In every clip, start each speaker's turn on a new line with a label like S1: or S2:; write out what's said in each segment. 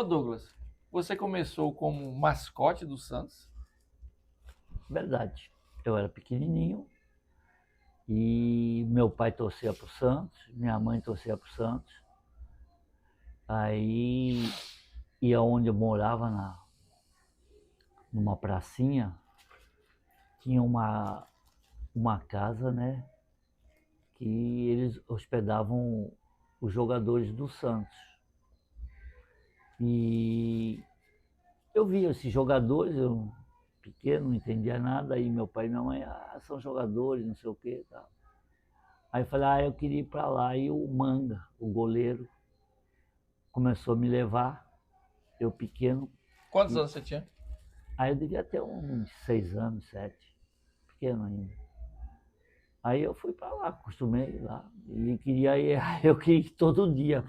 S1: Ô Douglas, você começou como mascote do Santos?
S2: Verdade. Eu era pequenininho e meu pai torcia para o Santos, minha mãe torcia para o Santos. Aí ia onde eu morava, numa pracinha, tinha uma casa, né, que eles hospedavam os jogadores do Santos. E eu via esses jogadores, eu pequeno, não entendia nada, aí meu pai e minha mãe, são jogadores, não sei o que, tal. Aí eu falei, eu queria ir para lá. E o Manga, o goleiro, começou a me levar, eu pequeno.
S1: Quantos anos você tinha?
S2: Aí eu devia ter uns 6 anos, 7, pequeno ainda. Aí eu fui para lá, acostumei lá. E queria ir, eu queria ir todo dia.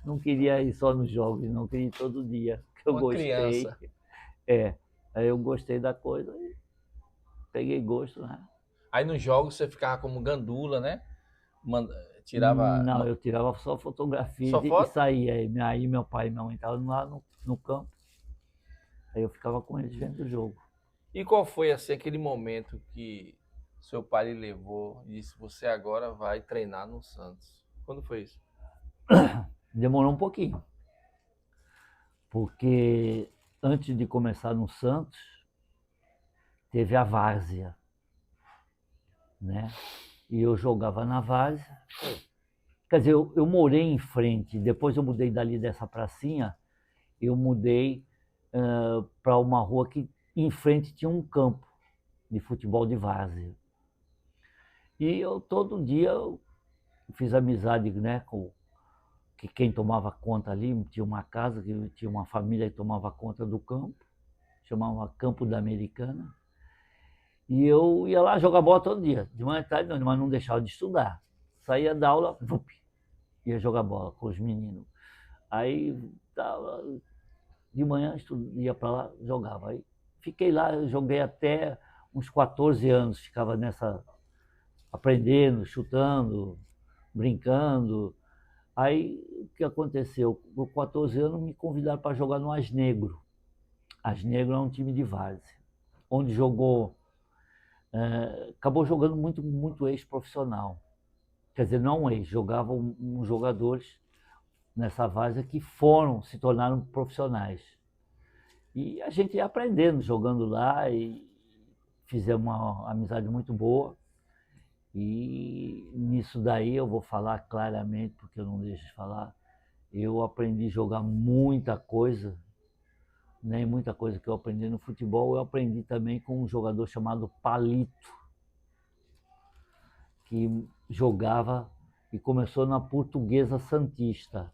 S2: Não queria ir só nos jogos, não queria ir todo dia. Que eu
S1: Uma
S2: gostei.
S1: criança.
S2: É, aí eu gostei da coisa e peguei gosto, né?
S1: Aí nos jogos você ficava como gandula, né? Manda- Tirava.
S2: Não, eu tirava só
S1: Só
S2: fotografias e
S1: foto?
S2: saía. Aí meu pai e minha mãe estavam lá no campo. Aí eu ficava com eles vendo o jogo.
S1: E qual foi assim aquele momento que seu pai lhe levou e disse: Você agora vai treinar no Santos? Quando foi isso?
S2: Demorou um pouquinho, porque antes de começar no Santos, teve a várzea, né? E eu jogava na várzea. Quer dizer, eu morei em frente, depois eu mudei dali dessa pracinha, eu mudei para uma rua que em frente tinha um campo de futebol de várzea. E eu todo dia eu fiz amizade, né, com que quem tomava conta ali, tinha uma casa, que tinha uma família que tomava conta do campo, chamava Campo da Americana. E eu ia lá jogar bola todo dia, de manhã e tarde, não, mas não deixava de estudar. Saía da aula, ia jogar bola com os meninos. Aí de manhã ia para lá, jogava. Aí fiquei lá, joguei até uns 14 anos, ficava nessa, aprendendo, chutando, brincando. Aí o que aconteceu? Com 14 anos me convidaram para jogar no Asnegro. Asnegro é um time de várzea, onde jogou, acabou jogando muito ex-profissional. Quer dizer, não ex, jogavam uns jogadores nessa várzea que se tornaram profissionais. E a gente ia aprendendo, jogando lá, e fizemos uma amizade muito boa. E nisso daí eu vou falar claramente, porque eu não deixo de falar, eu aprendi a jogar muita coisa, né? Muita coisa que eu aprendi no futebol, eu aprendi também com um jogador chamado Palito, que jogava e começou na Portuguesa Santista.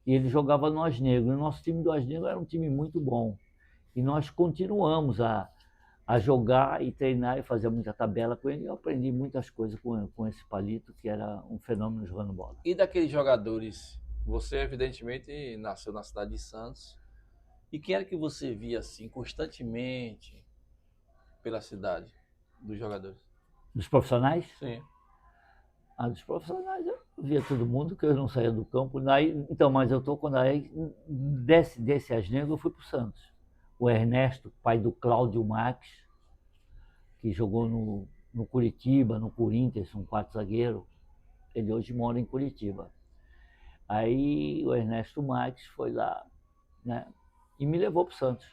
S2: E ele jogava no Asnegro. E o nosso time do Asnegro era um time muito bom. E nós continuamos a jogar e treinar e fazer muita tabela com ele. Eu aprendi muitas coisas com esse Palito, que era um fenômeno jogando bola.
S1: E daqueles jogadores, você evidentemente nasceu na cidade de Santos. E quem era que você via assim constantemente pela cidade dos jogadores?
S2: Dos profissionais?
S1: Sim.
S2: Dos profissionais eu via todo mundo, que eu não saía do campo. Daí, então, mas eu tô quando aí desse Asnegro eu fui para o Santos. O Ernesto, pai do Cláudio Max, que jogou no Curitiba, no Corinthians, um quarto zagueiro. Ele hoje mora em Curitiba. Aí o Ernesto Max foi lá, né, e me levou para o Santos.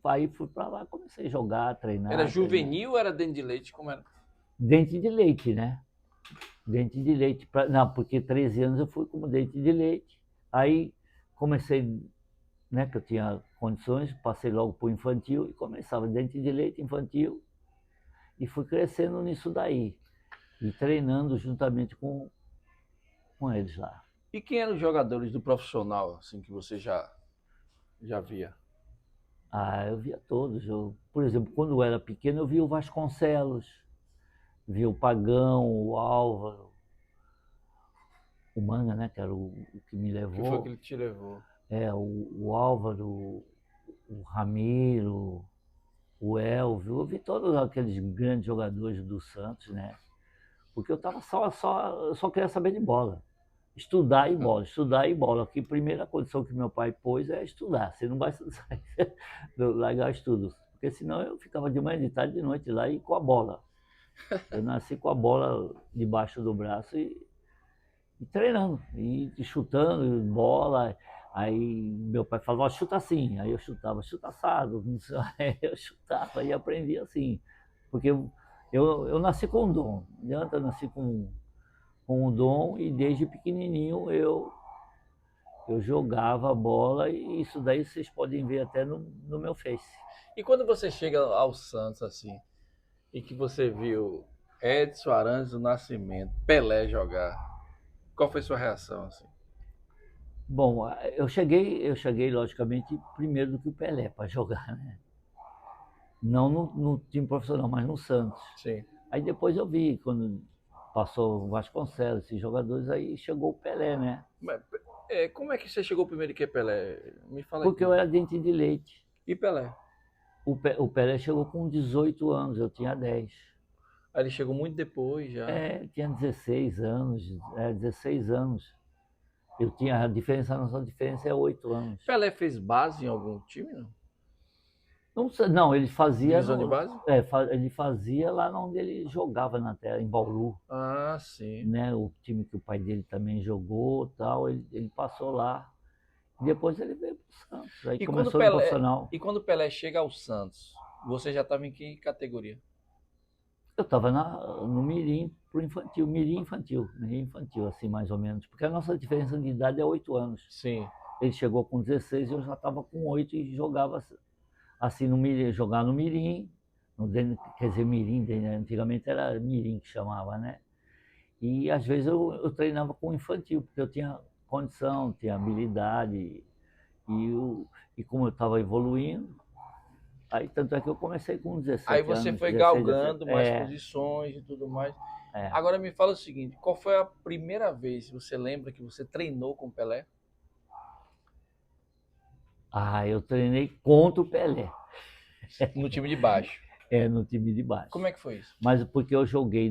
S2: Aí fui para lá, comecei a jogar,
S1: Era
S2: treinar.
S1: juvenil ou era dente de leite? Como era?
S2: Dente de leite, né? Dente de leite. Não, porque 13 anos eu fui como dente de leite. Aí comecei, né, que eu tinha condições, passei logo para o infantil e começava dente de leite infantil e fui crescendo nisso daí e treinando juntamente com eles lá.
S1: E quem eram os jogadores do profissional assim que você já via?
S2: Eu via todos. Por exemplo, quando eu era pequeno, eu via o Vasconcelos, via o Pagão, o Álvaro, o Manga, né, que era o que me
S1: Que foi que
S2: levou.
S1: ele te levou?
S2: O Álvaro, o Ramiro, o Elvio, eu vi todos aqueles grandes jogadores do Santos, né? Porque eu tava eu só queria saber de bola. estudar e bola, estudar e bola. Que a primeira condição que meu pai pôs é estudar. Você não vai largar estudos, porque senão eu ficava de manhã, de tarde, de noite lá e com a bola. Eu nasci com a bola debaixo do braço e treinando, e chutando bola. Aí meu pai falava, chuta assim. Aí eu chutava, chuta assado. Aí eu chutava e aprendi assim. Porque eu nasci com um dom. Não adianta, eu nasci com um dom e desde pequenininho eu jogava bola e isso daí vocês podem ver até no meu Face.
S1: E quando você chega ao Santos, assim, e que você viu Edson Arantes do Nascimento, Pelé jogar, qual foi sua reação, assim?
S2: Bom, eu cheguei logicamente primeiro do que o Pelé para jogar, né? Não no time profissional, mas no Santos.
S1: Sim.
S2: Aí depois eu vi, quando passou o Vasconcelos, esses jogadores, aí chegou o Pelé, né?
S1: Mas, como é que você chegou primeiro que Pelé? Me fala
S2: Porque
S1: aqui.
S2: eu era dente de leite.
S1: E Pelé?
S2: O Pelé chegou com 18 anos, eu tinha 10.
S1: Aí ele chegou muito depois já.
S2: Tinha 16 anos, 16 anos. A nossa diferença é 8 anos.
S1: Pelé fez base em algum time, não?
S2: Não, ele fazia
S1: Divisão de base?
S2: ele fazia lá onde ele jogava na terra, em Bauru,
S1: Ah, sim.
S2: né? O time que o pai dele também jogou, tal, ele passou lá. E depois ele veio para o Santos. Aí começou no profissional.
S1: E quando o Pelé chega ao Santos, você já estava em que categoria?
S2: Eu estava no Mirim pro infantil, Mirim infantil, assim mais ou menos, porque a nossa diferença de idade é 8 anos.
S1: Sim.
S2: Ele chegou com 16 e eu já estava com 8 e jogava assim no Mirim, jogar no Mirim, quer dizer, Mirim, antigamente era Mirim que chamava, né? E às vezes eu treinava com o infantil, porque eu tinha condição, tinha habilidade, e como eu estava evoluindo, aí tanto é que eu comecei com 17
S1: Aí
S2: anos.
S1: você foi
S2: 16,
S1: galgando
S2: 17,
S1: mais posições e tudo mais.
S2: é.
S1: Agora me fala o seguinte, qual foi a primeira vez, você lembra que você treinou com o Pelé?
S2: Eu treinei contra o Pelé.
S1: No time de baixo.
S2: No time de baixo.
S1: Como é que foi isso?
S2: Mas porque eu joguei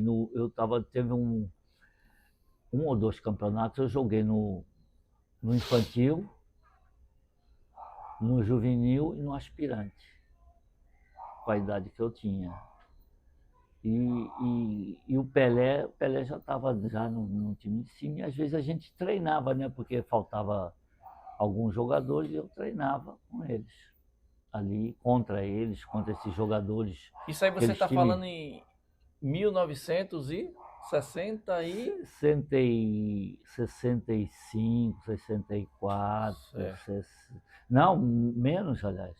S2: teve um ou dois campeonatos, eu joguei no infantil, no juvenil e no aspirante, com a idade que eu tinha. E o Pelé já estava já no time de cima e às vezes a gente treinava, né? Porque faltava alguns jogadores e eu treinava com eles. Ali, contra esses jogadores.
S1: Isso aí você está falando em 1960 e...
S2: 65, 64, não, menos, aliás,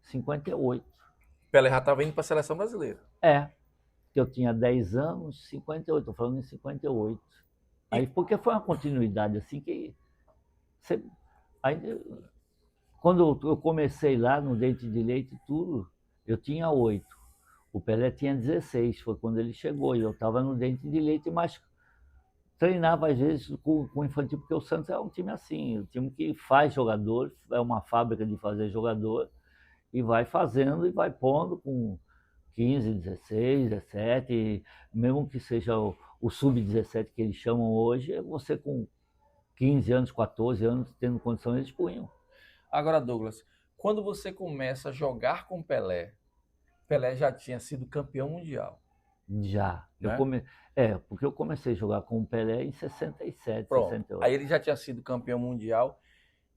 S2: 58.
S1: Pelé já estava indo para a seleção brasileira.
S2: Que eu tinha 10 anos, 58, estou falando em 58. Aí, porque foi uma continuidade assim que... Aí, quando eu comecei lá no Dente de Leite e tudo, eu tinha 8. O Pelé tinha 16, foi quando ele chegou. E eu estava no Dente de Leite, mas treinava às vezes com o infantil, porque o Santos é um time assim, um time que faz jogador, é uma fábrica de fazer jogador, e vai fazendo e vai pondo com 15, 16, 17, mesmo que seja o sub-17 que eles chamam hoje, você com 15 anos, 14 anos, tendo condição, eles punham.
S1: Agora, Douglas, quando você começa a jogar com Pelé, Pelé já tinha sido campeão mundial.
S2: Já.
S1: Né?
S2: Porque eu comecei a jogar com o Pelé em 67,
S1: Pronto.
S2: 68.
S1: Aí ele já tinha sido campeão mundial.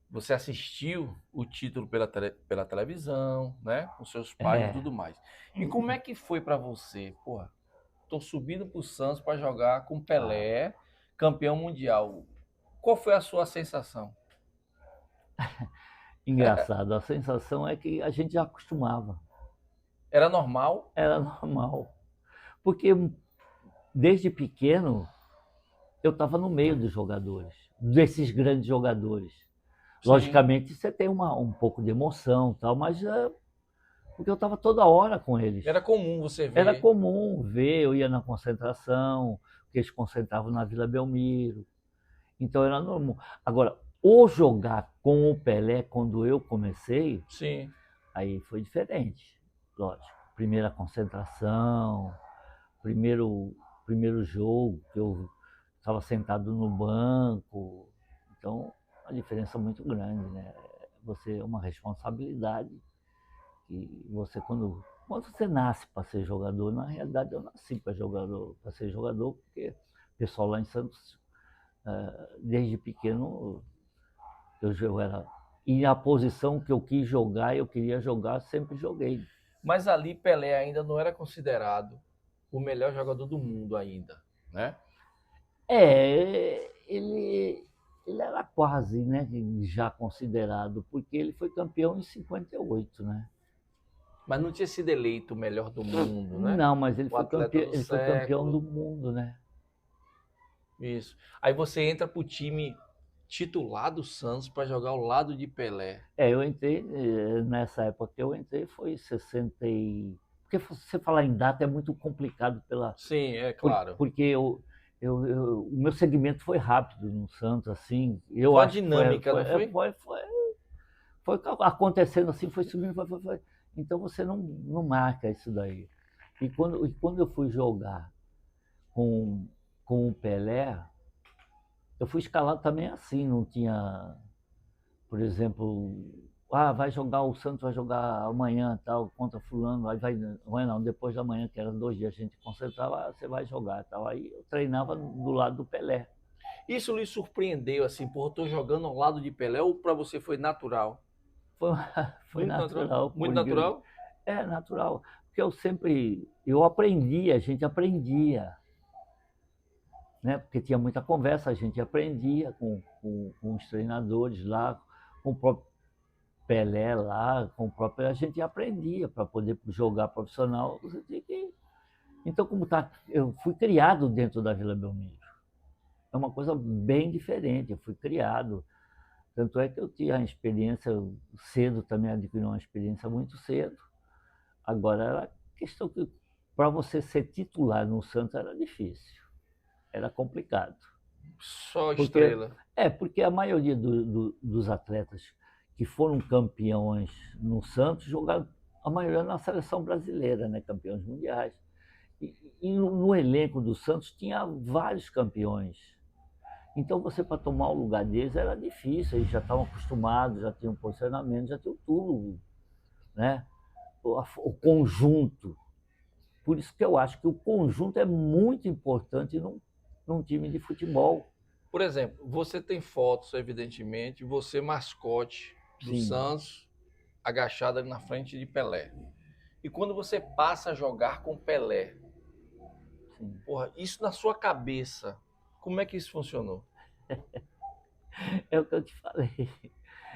S1: Você assistiu o título pela televisão, né? Com seus pais e tudo mais. E como é que foi para você? Porra, tô subindo pro Santos para jogar com Pelé, campeão mundial. Qual foi a sua sensação?
S2: Engraçado, a sensação é que a gente já acostumava.
S1: Era normal?
S2: Era normal. Porque desde pequeno eu estava no meio dos jogadores, desses grandes jogadores. Sim. Logicamente você tem um pouco de emoção, tal, mas porque eu estava toda hora com eles.
S1: Era comum você ver?
S2: Era comum ver, eu ia na concentração, porque eles concentravam na Vila Belmiro. Então era normal. Agora, ou jogar com o Pelé quando eu comecei,
S1: sim,
S2: aí foi diferente, lógico. Primeira concentração, primeiro jogo estava sentado no banco. Então, a diferença é muito grande, né? Você é uma responsabilidade que você, quando você nasce para ser jogador, na realidade eu nasci para ser jogador, porque o pessoal lá em Santos, desde pequeno, eu era. E a posição que eu quis jogar, eu queria jogar, sempre joguei.
S1: Mas ali Pelé ainda não era considerado o melhor jogador do mundo ainda, né?
S2: Ele era quase, né, já considerado, porque ele foi campeão em 58, né?
S1: Mas não tinha sido eleito o melhor do mundo, né?
S2: Não, mas
S1: O atleta do
S2: ele foi campeão do
S1: século.
S2: mundo, né?
S1: Isso. Aí você entra pro time titular do Santos para jogar ao lado de Pelé.
S2: Eu entrei, nessa época que eu entrei foi 60 e... Porque você falar em data é muito complicado
S1: Sim, é claro.
S2: porque o meu segmento foi rápido no Santos, assim. Eu
S1: Foi uma
S2: acho que
S1: dinâmica, não foi?
S2: foi acontecendo assim, foi subindo, foi. Então você não marca isso daí. E quando eu fui jogar com, com o Pelé, eu fui escalado também assim, não tinha, por exemplo, vai jogar, o Santos vai jogar amanhã, tal, contra fulano, aí vai, não, depois da manhã, que eram 2 dias, a gente concentrava, você vai jogar, tal. Aí eu treinava do lado do Pelé.
S1: Isso lhe surpreendeu, assim, por eu tô jogando ao lado de Pelé, ou para você foi natural?
S2: Foi, foi
S1: Muito natural?
S2: natural,
S1: Muito
S2: porque
S1: natural?
S2: é natural, porque eu aprendia, a gente aprendia, né? Porque tinha muita conversa, a gente aprendia com os treinadores lá, com o próprio Pelé lá, com o próprio, a gente aprendia para poder jogar profissional. Você tinha que... Então, eu fui criado dentro da Vila Belmiro. É uma coisa bem diferente, eu fui criado. Tanto é que eu tinha a experiência cedo, também adquiri uma experiência muito cedo. Agora, era questão que para você ser titular no Santos era difícil, era complicado.
S1: Só
S2: Porque,
S1: estrela.
S2: porque a maioria dos atletas que foram campeões no Santos jogaram, a maioria na seleção brasileira, né? Campeões mundiais. E no elenco do Santos tinha vários campeões. Então você, para tomar o lugar deles, era difícil, eles já estavam acostumados, já tinham posicionamento, já tinham tudo, né? O conjunto. Por isso que eu acho que o conjunto é muito importante num time de futebol.
S1: Por exemplo, você tem fotos, evidentemente, você mascote do
S2: Sim.
S1: Santos, agachada na frente de Pelé. E quando você passa a jogar com Pelé,
S2: Sim.
S1: porra, isso na sua cabeça, como é que isso funcionou?
S2: É o que eu te falei.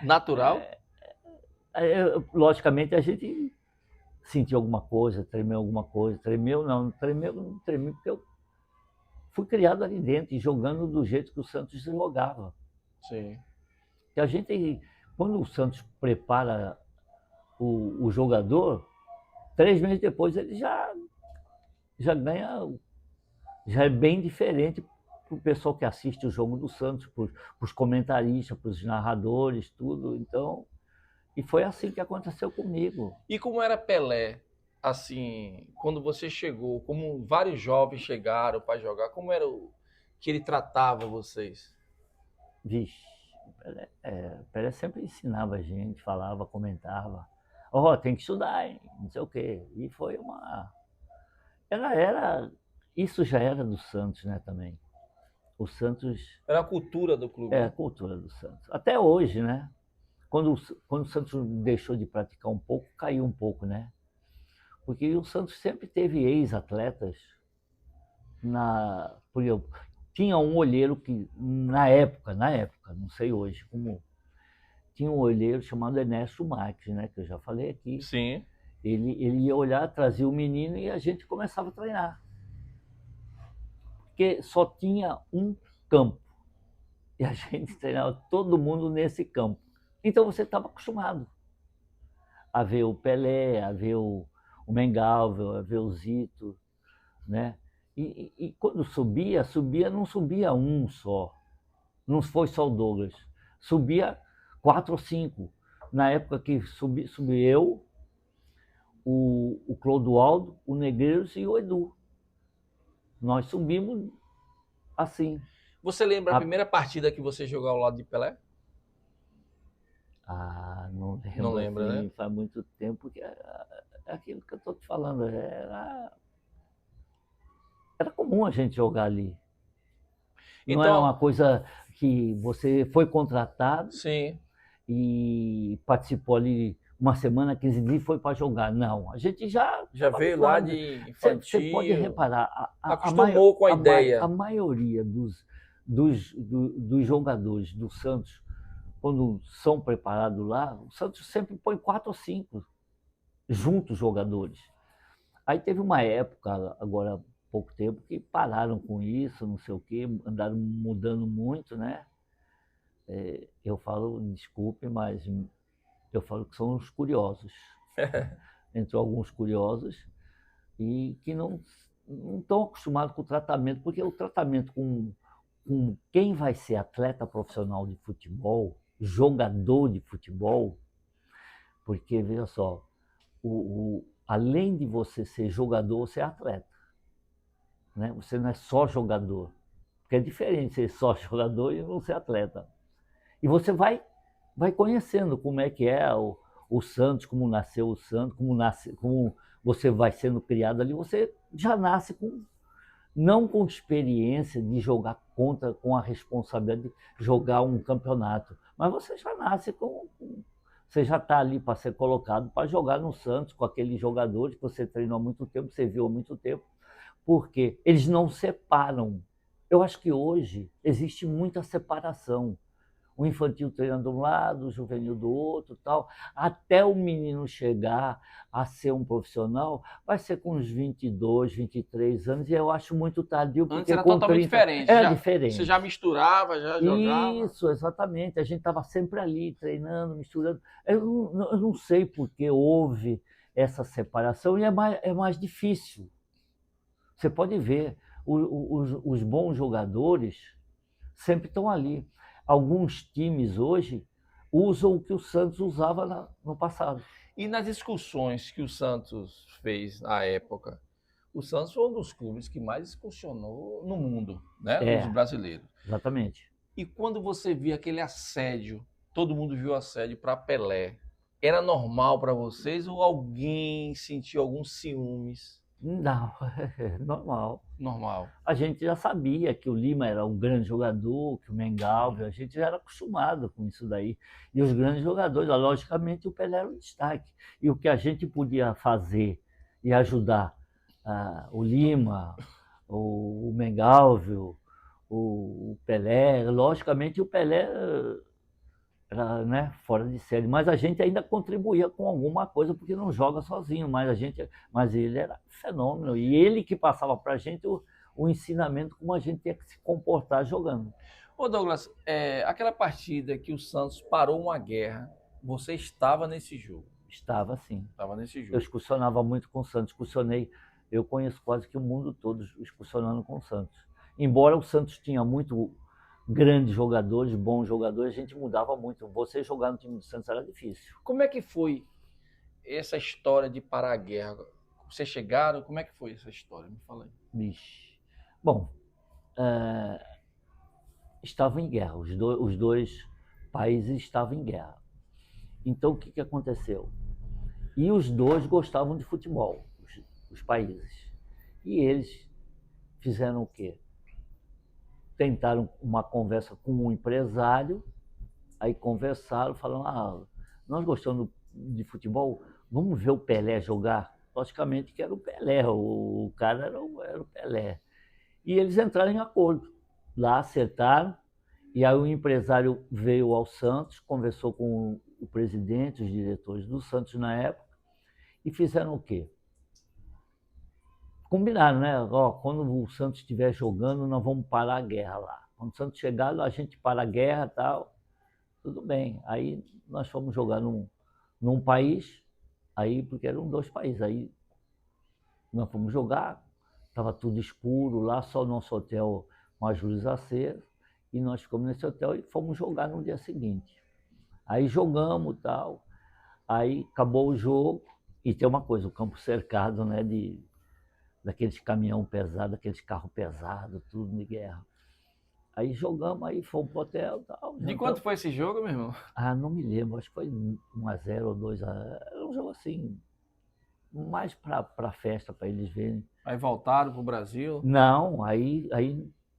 S1: Natural?
S2: Logicamente a gente sentiu alguma coisa, tremeu alguma coisa. Tremeu não tremeu porque eu fui criado ali dentro e jogando do jeito que o Santos jogava.
S1: Sim.
S2: Que a gente, quando o Santos prepara o jogador, 3 meses depois ele já ganha, já é bem diferente para o pessoal que assiste o jogo do Santos, para os comentaristas, para os narradores, tudo. Então, e foi assim que aconteceu comigo.
S1: E como era Pelé, assim, quando você chegou, como vários jovens chegaram para jogar, como era que ele tratava vocês?
S2: Vixe, o Pelé sempre ensinava a gente, falava, comentava. Tem que estudar, hein? Não sei o quê. E foi uma... Isso já era do Santos, né, também. O Santos
S1: Era a cultura do clube,
S2: é a
S1: né?
S2: cultura do Santos. Até hoje, né? Quando o Santos deixou de praticar um pouco, caiu um pouco, né? Porque o Santos sempre teve ex-atletas por exemplo, tinha um olheiro que, na época, não sei hoje como, tinha um olheiro chamado Ernesto Marques, né? Que eu já falei aqui.
S1: Sim.
S2: Ele ia olhar, trazia o menino e a gente começava a treinar. Porque só tinha um campo. E a gente treinava todo mundo nesse campo. Então você estava acostumado a ver o Pelé, a ver o Mengalvio, a ver o Zito, né? E quando não subia um só. Não foi só o Douglas. Subia 4 ou 5. Na época que subi eu, o Clodoaldo, o Negreiros e o Edu. Nós subimos assim.
S1: Você lembra a primeira partida que você jogou ao lado de Pelé?
S2: Não
S1: Não
S2: lembro
S1: lembra,
S2: assim,
S1: né?
S2: faz muito tempo que é aquilo que eu estou te falando. Era comum a gente jogar ali. Não era
S1: Então,
S2: uma coisa que você foi contratado
S1: sim,
S2: e participou ali uma semana, 15 dias e foi para jogar. Não, a gente já
S1: já
S2: estava
S1: veio lá
S2: habituado.
S1: de
S2: Você pode
S1: infantil,
S2: reparar,
S1: acostumou com a
S2: a
S1: ideia.
S2: maioria dos jogadores do Santos, quando são preparados lá, o Santos sempre põe 4 ou 5 juntos jogadores. Aí teve uma época, agora há pouco tempo, que pararam com isso, não sei o quê, andaram mudando muito, né? Eu falo, desculpe, mas eu falo que são os curiosos. Entrou alguns curiosos e que não estão acostumados com o tratamento, porque o tratamento com quem vai ser atleta profissional de futebol, jogador de futebol, porque, veja só, além de você ser jogador, você é atleta. Né? Você não é só jogador. Porque é diferente ser só jogador e não ser atleta. E você vai conhecendo como é que é o Santos, como nasceu o Santos, como você vai sendo criado ali. Você já nasce não com experiência de jogar contra, com a responsabilidade de jogar um campeonato, mas você já nasce você já está ali para ser colocado para jogar no Santos com aqueles jogadores que você treinou há muito tempo, você viu há muito tempo, porque eles não separam. Eu acho que hoje existe muita separação. O infantil treina de um lado, o juvenil do outro, tal. Até o menino chegar a ser um profissional, vai ser com uns 22, 23 anos, e eu acho muito tardio,
S1: Antes
S2: porque
S1: era
S2: com
S1: totalmente
S2: 30
S1: diferente.
S2: era
S1: Você já
S2: diferente.
S1: misturava, já jogava.
S2: Isso, exatamente. A gente estava sempre ali, treinando, misturando. Eu não sei por que houve essa separação, e é mais difícil. Você pode ver, os bons jogadores sempre estão ali. Alguns times hoje usam o que o Santos usava no passado.
S1: E nas discussões que o Santos fez na época, o Santos foi um dos clubes que mais excursionou no mundo, né? Os brasileiros.
S2: Exatamente.
S1: E quando você via aquele assédio, todo mundo viu assédio para Pelé, era normal para vocês ou alguém sentiu alguns ciúmes?
S2: Não, é normal.
S1: Normal.
S2: A gente já sabia que o Lima era um grande jogador, que o Mengalvio, a gente já era acostumado com isso daí. E os grandes jogadores, logicamente, o Pelé era um destaque. E o que a gente podia fazer e ajudar o Lima, o Mengalvio, o Pelé, logicamente o Pelé era, né, fora de série, mas a gente ainda contribuía com alguma coisa porque não joga sozinho, mas ele era fenômeno e ele que passava para a gente o ensinamento como a gente tinha que se comportar jogando.
S1: Ô Douglas, aquela partida que o Santos parou uma guerra, você estava nesse jogo?
S2: Estava assim.
S1: Estava nesse
S2: Eu
S1: jogo.
S2: excursionava muito com o Santos, eu conheço quase que o mundo todo excursionando com o Santos. Embora o Santos tinha muito grandes jogadores, bons jogadores, a gente mudava muito. Você jogar no time do Santos era difícil.
S1: Como é que foi essa história de parar a guerra? Vocês chegaram? Como é que foi essa história? Me fala aí.
S2: Bicho. Bom, estavam em guerra, os dois países estavam em guerra. Então o que aconteceu? E os dois gostavam de futebol, os países. E eles fizeram o quê? Tentaram uma conversa com um empresário, aí conversaram, falaram, nós gostamos de futebol, vamos ver o Pelé jogar? Logicamente que era o Pelé, o cara era o Pelé. E eles entraram em acordo. Lá acertaram, e aí o empresário veio ao Santos, conversou com o presidente, os diretores do Santos na época, e fizeram o quê? Combinaram, né? Quando o Santos estiver jogando, nós vamos parar a guerra lá. Quando o Santos chegar, a gente para a guerra e tal. Tudo bem. Aí nós fomos jogar num país, aí, porque eram 2 países. Aí nós fomos jogar, estava tudo escuro lá, só o nosso hotel com as luzes acesas, e nós ficamos nesse hotel e fomos jogar no dia seguinte. Aí jogamos e tal, aí acabou o jogo, e tem uma coisa, o campo cercado, né, daqueles caminhão pesado, aqueles carros pesados, tudo de guerra. Aí jogamos, aí fomos pro hotel e tal.
S1: De quanto foi esse jogo, meu irmão?
S2: Ah, não me lembro, acho que foi 1-0 ou 2-0. Era um jogo assim, mais para festa, para eles verem.
S1: Aí voltaram pro Brasil
S2: Não, aí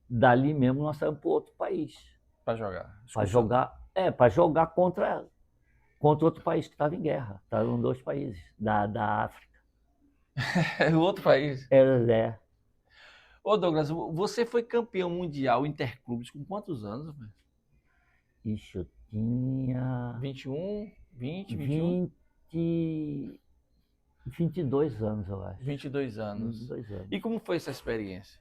S2: dali mesmo nós saímos para outro país.
S1: para jogar.
S2: Para jogar contra outro país que estava em guerra. Estavam 2 países da África.
S1: O outro país.
S2: Era.
S1: Ô Douglas, você foi campeão mundial interclubes com quantos anos? Velho?
S2: Ixi, eu tinha
S1: 21, 20, 21?
S2: 22 anos, eu acho.
S1: 22 anos.
S2: 22 anos.
S1: E como foi essa experiência?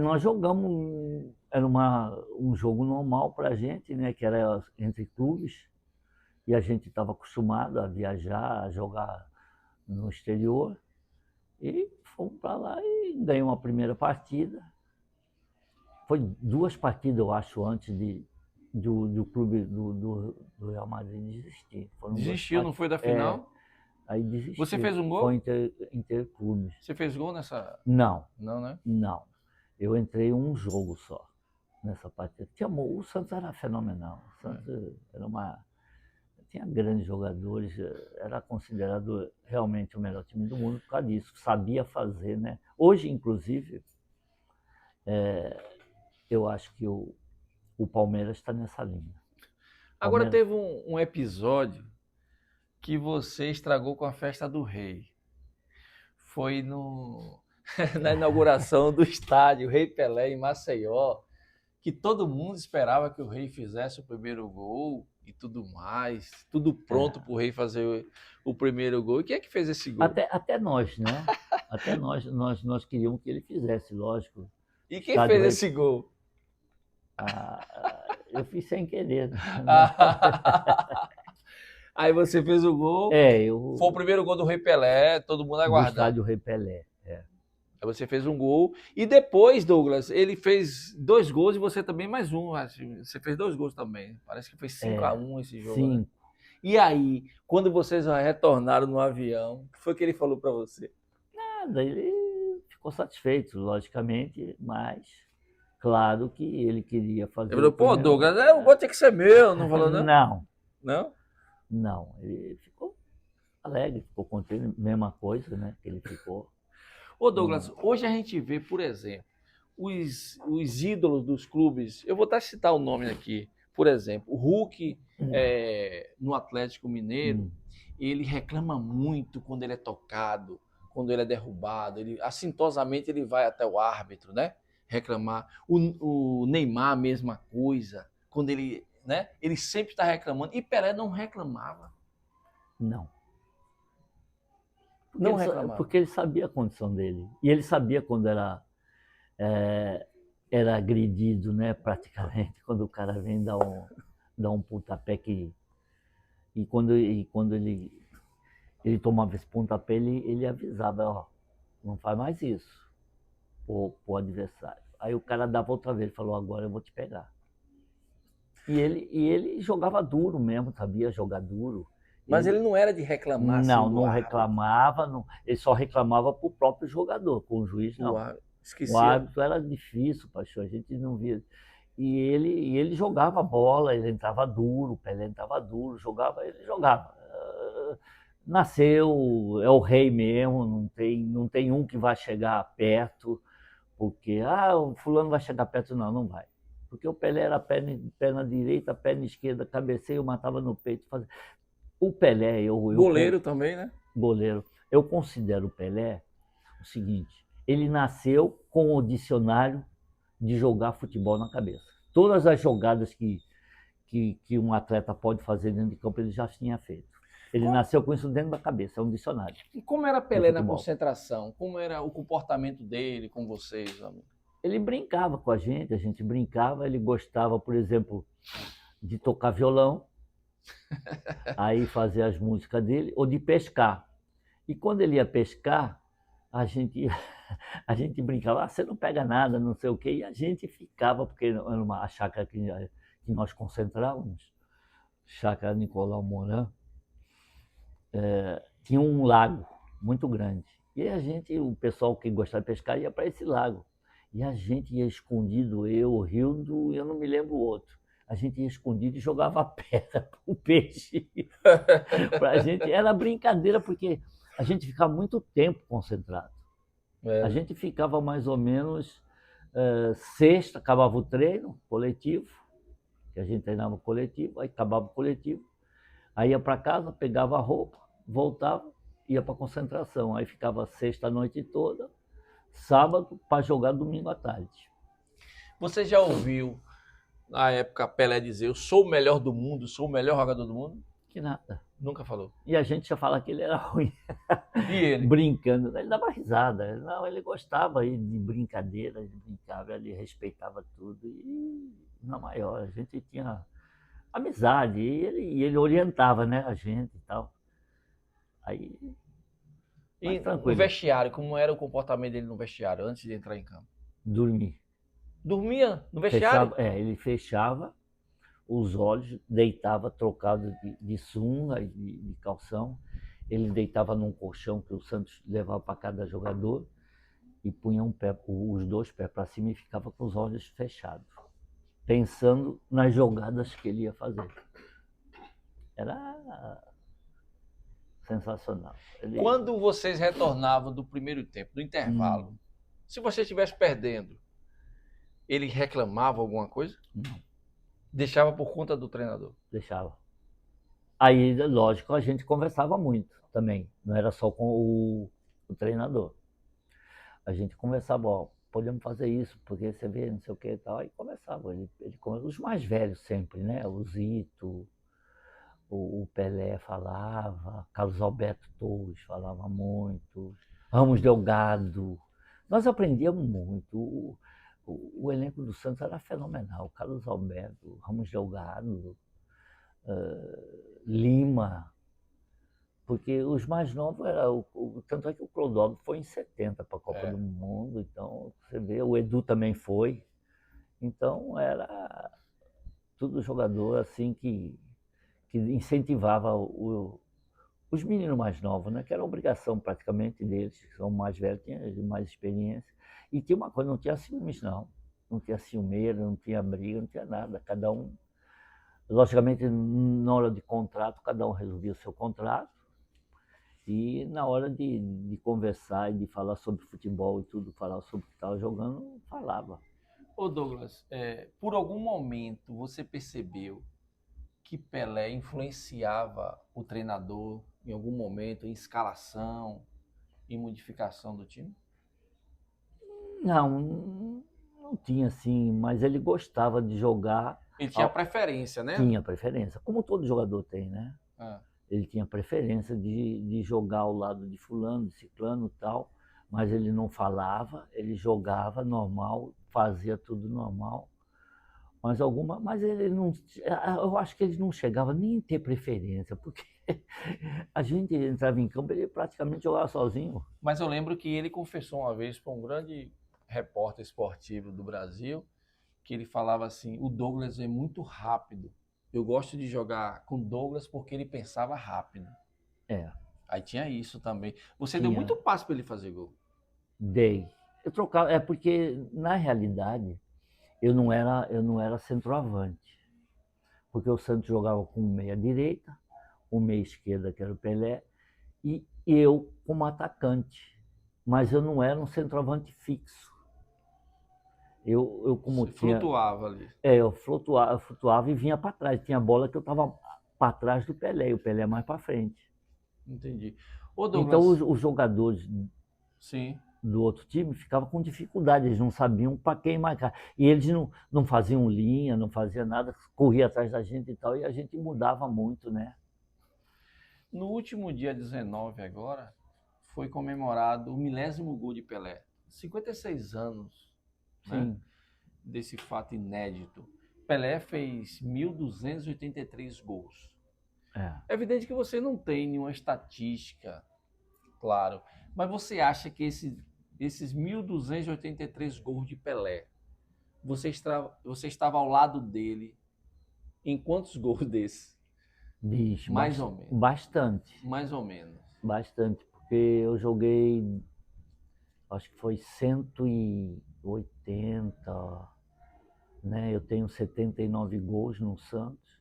S2: Nós jogamos, era um jogo normal para a gente, né? Que era entre clubes, e a gente estava acostumado a viajar, a jogar no exterior, e fomos para lá e ganhamos a primeira partida. Foi 2 partidas, eu acho, antes do clube do Real Madrid desistir.
S1: Desistiu, não foi da final?
S2: Aí desistiu.
S1: Você fez um gol?
S2: Foi interclubes.
S1: Você fez gol nessa?
S2: Não.
S1: Não, né?
S2: Não. Eu entrei um jogo só nessa partida. O Santos era fenomenal. O Santos tinha grandes jogadores, era considerado realmente o melhor time do mundo por causa disso. Sabia fazer, né? Hoje, inclusive, eu acho que o Palmeiras está nessa linha.
S1: Agora teve um episódio que você estragou com a festa do Rei. Foi na inauguração do estádio Rei Pelé em Maceió, que todo mundo esperava que o Rei fizesse o primeiro gol e tudo mais, tudo pronto para o Rei fazer o primeiro gol. E quem é que fez esse gol?
S2: Até nós, né? Até nós queríamos que ele fizesse, lógico.
S1: E quem fez esse gol?
S2: Eu fiz sem querer. Né?
S1: Aí você fez o gol. Foi o primeiro gol do Rei Pelé, todo mundo aguardando.
S2: Do estádio Rei Pelé.
S1: Aí você fez um gol. E depois, Douglas, ele fez 2 gols e você também mais um. Você fez 2 gols também. Parece que foi 5-1 esse jogo. 5. Né? E aí, quando vocês retornaram no avião, o que foi que ele falou para você?
S2: Nada, ele ficou satisfeito, logicamente, mas claro que ele queria fazer.
S1: Ele falou, pô, Douglas, o gol tem que ser meu, não falou não?
S2: Não.
S1: Não?
S2: Não, ele ficou alegre, ficou contente, mesma coisa, né, que ele ficou.
S1: Ô Douglas, hoje a gente vê, por exemplo, os ídolos dos clubes, eu vou até citar o nome aqui, por exemplo, o Hulk no Atlético Mineiro, ele reclama muito quando ele é tocado, quando ele é derrubado, assintosamente ele vai até o árbitro, né, reclamar. O Neymar, a mesma coisa, quando ele, né, ele sempre está reclamando, e Pelé não reclamava.
S2: Não.
S1: Não reclamava.
S2: Porque ele sabia a condição dele. E ele sabia quando era agredido, né, praticamente, quando o cara vem dar um pontapé e quando ele tomava esse pontapé, ele avisava, ó, não faz mais isso pro adversário. Aí o cara dava outra vez, falou, agora eu vou te pegar. E ele jogava duro mesmo, sabia jogar duro.
S1: Mas ele não era de reclamar?
S2: Não reclamava, não, ele só reclamava para o próprio jogador, com o juiz não. O árbitro era difícil, pastor, a gente não via. E ele jogava bola, ele entrava duro, o Pelé entrava duro, ele jogava. Nasceu, é o rei mesmo, não tem um que vai chegar perto, porque o fulano vai chegar perto, não vai. Porque o Pelé era perna direita, perna esquerda, cabeceio, matava no peito, fazia... O Pelé,
S1: goleiro também, né?
S2: Goleiro. Eu considero o Pelé o seguinte, ele nasceu com o dicionário de jogar futebol na cabeça. Todas as jogadas que um atleta pode fazer dentro de campo, ele já tinha feito. Ele nasceu com isso dentro da cabeça, é um dicionário.
S1: E como era Pelé na concentração? Como era o comportamento dele com vocês, amigo?
S2: Ele brincava com a gente brincava, ele gostava, por exemplo, de tocar violão, aí fazer as músicas dele, ou de pescar. E quando ele ia pescar, a gente brincava, você não pega nada, não sei o quê, e a gente ficava, porque era a chácara que nós concentrávamos, chácara Nicolau Moran, tinha um lago muito grande. E o pessoal que gostava de pescar ia para esse lago. E a gente ia escondido, eu, o Rildo, eu não me lembro o outro. A gente ia escondido e jogava pedra pro peixe. Pra gente era brincadeira, porque a gente ficava muito tempo concentrado. A gente ficava mais ou menos sexta, acabava o treino coletivo, que a gente treinava coletivo, aí acabava o coletivo, aí ia para casa, pegava a roupa, voltava, ia para concentração. Aí ficava sexta a noite toda, sábado para jogar domingo à tarde.
S1: Você já ouviu, na época, Pelé dizer: eu sou o melhor do mundo, sou o melhor jogador do mundo?
S2: Que nada.
S1: Nunca falou.
S2: E a gente já fala que ele era ruim.
S1: E ele?
S2: Brincando. Ele dava risada. Não, ele gostava de brincadeira, ele brincava, ele respeitava tudo. E na maior, a gente tinha amizade. E ele orientava, né, a gente e tal. Aí,
S1: E
S2: mais
S1: no
S2: tranquilo.
S1: vestiário, como era o comportamento dele no vestiário antes de entrar em campo?
S2: Dormir.
S1: Dormia no vestiário?
S2: Ele fechava os olhos, deitava trocado de sunga e de calção. Ele deitava num colchão que o Santos levava para cada jogador e punha os dois pés para cima e ficava com os olhos fechados, pensando nas jogadas que ele ia fazer. Era sensacional.
S1: Quando vocês retornavam do primeiro tempo, do intervalo, se você estivesse perdendo, ele reclamava alguma coisa?
S2: Não.
S1: Deixava por conta do treinador?
S2: Deixava. Aí, lógico, a gente conversava muito também. Não era só com o treinador. A gente conversava, ó, podemos fazer isso, porque você vê, não sei o que e tal. Aí conversava. Os mais velhos sempre, né? O Zito, o Pelé falava, Carlos Alberto Torres falava muito, Ramos Delgado. Nós aprendíamos muito. O elenco do Santos era fenomenal. Carlos Alberto, Ramos Delgado, Lima, porque os mais novos era tanto é que o Clodovio foi em 70 para a Copa do Mundo, então você vê, o Edu também foi. Então era tudo jogador assim que incentivava os meninos mais novos, né? Que era obrigação praticamente deles, que são mais velhos, tinham mais experiência. E tinha uma coisa, não tinha ciúmes não. Não tinha ciumeira, não tinha briga, não tinha nada. Cada um, logicamente, na hora de contrato, cada um resolvia o seu contrato. E na hora de conversar e de falar sobre futebol e tudo, falar sobre o que estava jogando, falava.
S1: Ô Douglas, por algum momento você percebeu que Pelé influenciava o treinador em algum momento, em escalação, em modificação do time?
S2: Não, não tinha assim, mas ele gostava de jogar.
S1: Ele tinha preferência, né?
S2: Tinha preferência, como todo jogador tem, né? Ele tinha preferência de jogar ao lado de fulano, de ciclano e tal, mas ele não falava, ele jogava normal, fazia tudo normal. Mas ele não, eu acho que ele não chegava nem a ter preferência, porque a gente entrava em campo, ele praticamente jogava sozinho.
S1: Mas eu lembro que ele confessou uma vez para um grande repórter esportivo do Brasil, que ele falava assim: o Douglas é muito rápido. Eu gosto de jogar com Douglas porque ele pensava rápido. Aí tinha isso também. Você deu muito passe para ele fazer gol.
S2: Dei. Eu trocava, porque na realidade eu não era centroavante. Porque o Santos jogava com meia direita, o meia esquerda, que era o Pelé, e eu como atacante. Mas eu não era um centroavante fixo. Eu como
S1: Você flutuava ali.
S2: Eu flutuava e vinha para trás. Tinha bola que eu estava para trás do Pelé, e o Pelé mais para frente.
S1: Entendi. Ô, Douglas,
S2: então os jogadores do outro time ficavam com dificuldade, eles não sabiam para quem marcar. E eles não faziam linha, não faziam nada, corriam atrás da gente e tal, e a gente mudava muito, né?
S1: No último dia 19 agora, foi comemorado o 1000º gol de Pelé. 56 anos, né, desse fato inédito. Pelé fez 1.283 gols. É evidente que você não tem nenhuma estatística, claro, mas você acha que esses 1.283 gols de Pelé, você estava ao lado dele em quantos gols desses?
S2: Bicho,
S1: mais ou menos.
S2: Bastante.
S1: Mais ou menos.
S2: Bastante, porque eu joguei, acho que foi 80, né? Eu tenho 79 gols no Santos.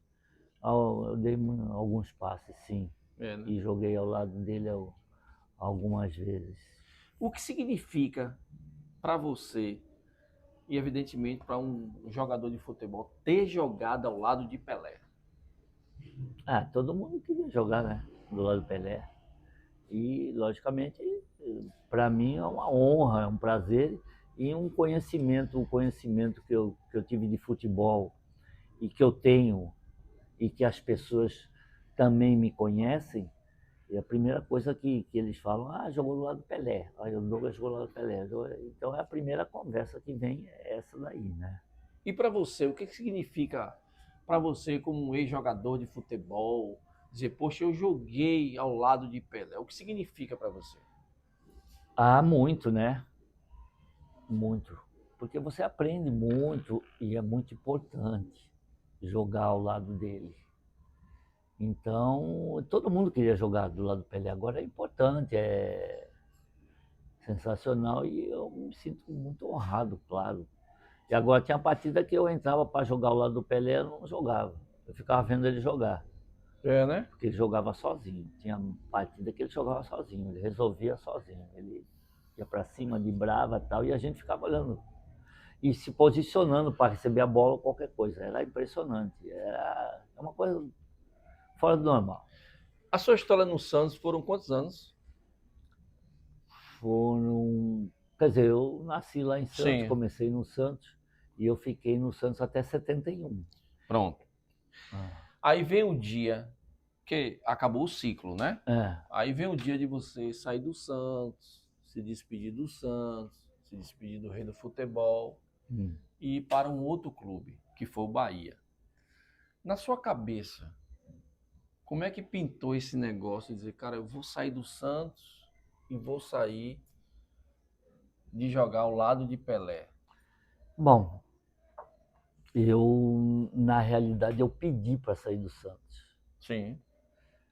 S2: Eu dei alguns passes, sim,
S1: É, né?
S2: e joguei ao lado dele algumas vezes.
S1: O que significa para você, e evidentemente para um jogador de futebol, ter jogado ao lado de Pelé?
S2: Todo mundo queria jogar, né? Do lado do Pelé. E, logicamente, para mim é uma honra, é um prazer e um conhecimento, o conhecimento que eu tive de futebol e que eu tenho e que as pessoas também me conhecem. E a primeira coisa que eles falam, jogou do lado do Pelé, o Douglas jogou do lado do Pelé. Então é a primeira conversa que vem é essa daí, né?
S1: E para você, o que significa para você como um ex-jogador de futebol, dizer, poxa, eu joguei ao lado de Pelé? O que significa para você?
S2: Muito, né? Muito. Porque você aprende muito e é muito importante jogar ao lado dele. Então, todo mundo queria jogar do lado do Pelé. Agora é importante, é sensacional e eu me sinto muito honrado, claro. E agora tinha partida que eu entrava para jogar ao lado do Pelé, eu não jogava. Eu ficava vendo ele jogar,
S1: É, né?
S2: porque ele jogava sozinho. Tinha partida que ele jogava sozinho, ele resolvia sozinho. Ele ia para cima, de brava e tal, e a gente ficava olhando e se posicionando para receber a bola ou qualquer coisa. Era impressionante. Era uma coisa fora do normal.
S1: A sua história no Santos foram quantos anos?
S2: Foram. Quer dizer, eu nasci lá em Santos,
S1: Sim.
S2: comecei no Santos e eu fiquei no Santos até 71.
S1: Pronto. Aí vem o dia que acabou o ciclo, né?
S2: É.
S1: Aí vem o dia de você sair do Santos, se despedir do Santos, se despedir do rei do futebol e ir para um outro clube, que foi o Bahia. Na sua cabeça, como é que pintou esse negócio de dizer, cara, eu vou sair do Santos e vou sair de jogar ao lado de Pelé?
S2: Bom, na realidade, eu pedi para sair do Santos.
S1: Sim.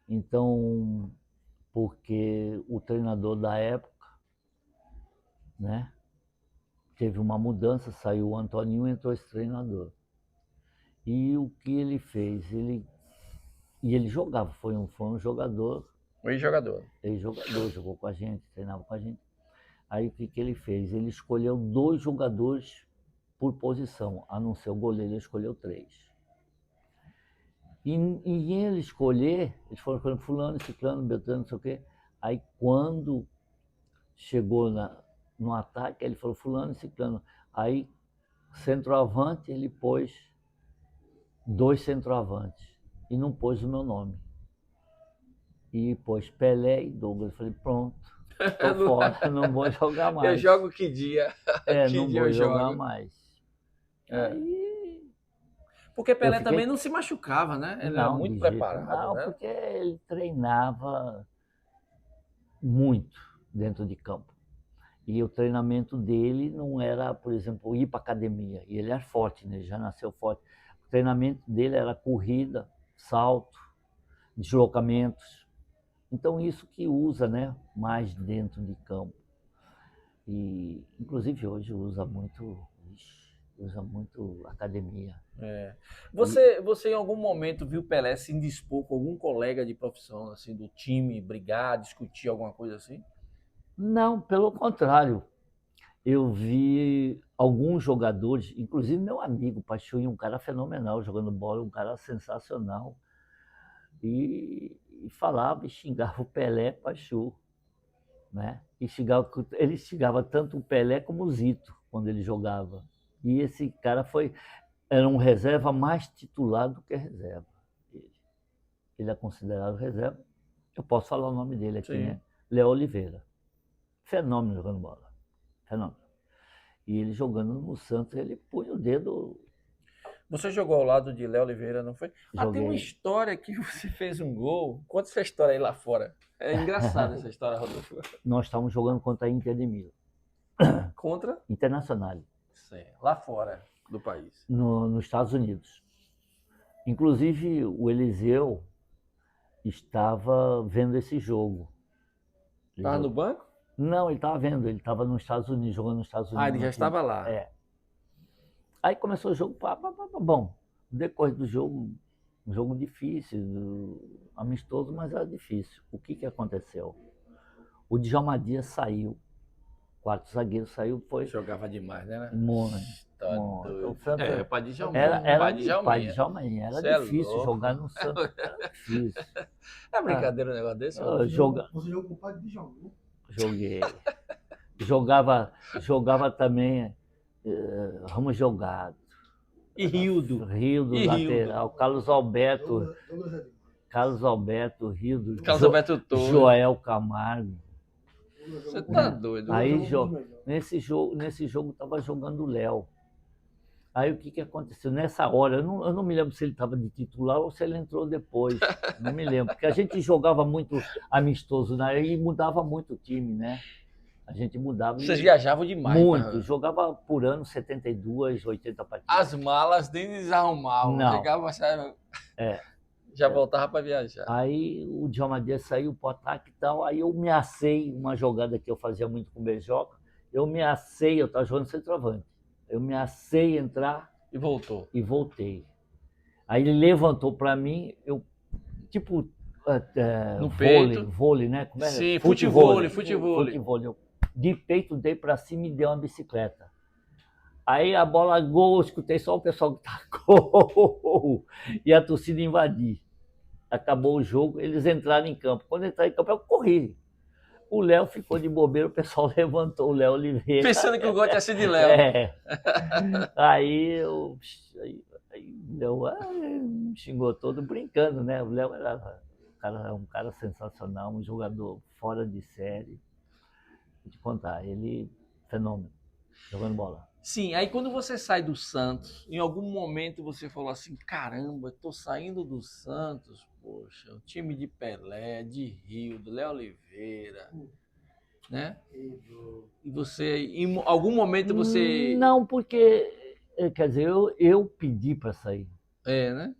S2: Então, porque o treinador da época, né, teve uma mudança, saiu o Antoninho e entrou esse treinador. E o que ele fez? Ele jogava, foi um jogador.
S1: O ex-jogador.
S2: Ex-jogador, jogou com a gente, treinava com a gente. Aí o que ele fez? Ele escolheu 2 jogadores por posição, a não ser o goleiro, ele escolheu 3. E em ele escolher, eles foram escolhendo fulano, ciclano, beltrano, não sei o quê. Aí quando chegou no ataque, ele falou fulano, ciclano. Aí centroavante, ele pôs 2 centroavantes e não pôs o meu nome. E pôs Pelé e Douglas. Eu falei, pronto, tô fora, não vou jogar mais.
S1: Eu jogo que dia? Que
S2: não
S1: dia
S2: vou
S1: eu
S2: jogar
S1: jogo?
S2: mais.
S1: Aí... Porque Pelé
S2: fiquei...
S1: também não se machucava, né? Ele era muito preparado,
S2: não,
S1: né?
S2: porque ele treinava muito dentro de campo. E o treinamento dele não era, por exemplo, ir para academia. E ele era forte, né? Ele já nasceu forte. O treinamento dele era corrida, salto, deslocamentos. Então isso que usa, né, mais dentro de campo. E inclusive hoje usa muito academia.
S1: Você em algum momento viu Pelé se indispor com algum colega de profissão, assim, do time, brigar, discutir alguma coisa assim?
S2: Não, pelo contrário. Eu vi alguns jogadores, inclusive meu amigo Pachuí, um cara fenomenal jogando bola, um cara sensacional. E falava e xingava o Pelé Pachu, né? Ele xingava tanto o Pelé como o Zito quando ele jogava. E esse cara era um reserva mais titular do que reserva. Ele é considerado reserva. Eu posso falar o nome dele aqui, né? Léo Oliveira. Fenômeno jogando bola. Fenômeno. E ele jogando no Santos, ele punha o dedo.
S1: Você jogou ao lado de Léo Oliveira, não foi?
S2: Joguei.
S1: Tem uma história que você fez um gol. Conta essa história aí lá fora. É engraçada essa história, Rodolfo.
S2: Nós estávamos jogando contra a Inter de Milão.
S1: Contra?
S2: Internacional.
S1: Sim, lá fora do país.
S2: Nos Estados Unidos. Inclusive, o Eliseu estava vendo esse jogo.
S1: Estava no banco?
S2: Não, ele estava vendo, ele estava nos Estados Unidos, jogando nos Estados Unidos.
S1: Ah, ele já estava lá.
S2: É. Aí começou o jogo, bom, no decorrer do jogo, um jogo difícil, amistoso, mas era difícil. O que aconteceu? O Djalma Dias saiu, o quarto zagueiro saiu, foi...
S1: Jogava demais, né?
S2: Muito.
S1: Tá
S2: O
S1: doido.
S2: Santos
S1: É, pai de Djalminha.
S2: era
S1: Pai de Djalminha.
S2: Djalminha,
S1: Cê
S2: era
S1: é
S2: difícil
S1: louco.
S2: jogar no Santos, era difícil.
S1: É brincadeira um negócio desse?
S2: Você jogou
S3: com o pai de Djalminha?
S2: Joguei. Jogava também Ramos Jogado.
S1: E Rildo.
S2: Rildo,
S1: E
S2: lateral. Carlos Alberto, Rildo.
S1: Carlos Alberto Torres.
S2: Joel Camargo.
S1: Você tá doido.
S2: Aí, nesse jogo estava jogando o Léo. Aí o que aconteceu? Nessa hora, eu não me lembro se ele estava de titular ou se ele entrou depois. Não me lembro. Porque a gente jogava muito amistoso, né? E mudava muito o time, né? A gente mudava.
S1: Vocês viajavam demais.
S2: Muito.
S1: Cara.
S2: Jogava por ano 72, 80 partidas.
S1: As malas nem desarrumavam.
S2: Não.
S1: Chegava, já voltava para viajar.
S2: Aí o Djalma Dias saiu pro ataque e tal. Aí eu me assei, uma jogada que eu fazia muito com o Beijoca. Eu estava jogando centroavante. Eu me assei entrar.
S1: E voltou.
S2: E voltei. Aí ele levantou para mim, eu, tipo,
S1: no peito.
S2: vôlei, né? Como é?
S1: Sim, futevôlei.
S2: Eu de peito dei para cima e dei uma bicicleta. Aí a bola gol, eu escutei só o pessoal que tacou e a torcida invadir. Acabou o jogo, eles entraram em campo. Quando entraram em campo, eu corri. O Léo ficou de bobeira, o pessoal levantou o Léo Oliveira.
S1: Pensando que o gol tinha sido de Léo.
S2: É. Aí o Léo xingou todo brincando, né? O Léo era um cara sensacional, um jogador fora de série. Vou te contar, ele fenômeno, jogando bola.
S1: Sim, aí quando você sai do Santos, em algum momento você falou assim, caramba, tô saindo do Santos, poxa, o time de Pelé, de Rildo, Léo Oliveira, né? E você, em algum momento você...
S2: Não, porque, quer dizer, eu pedi para sair.
S1: É, né?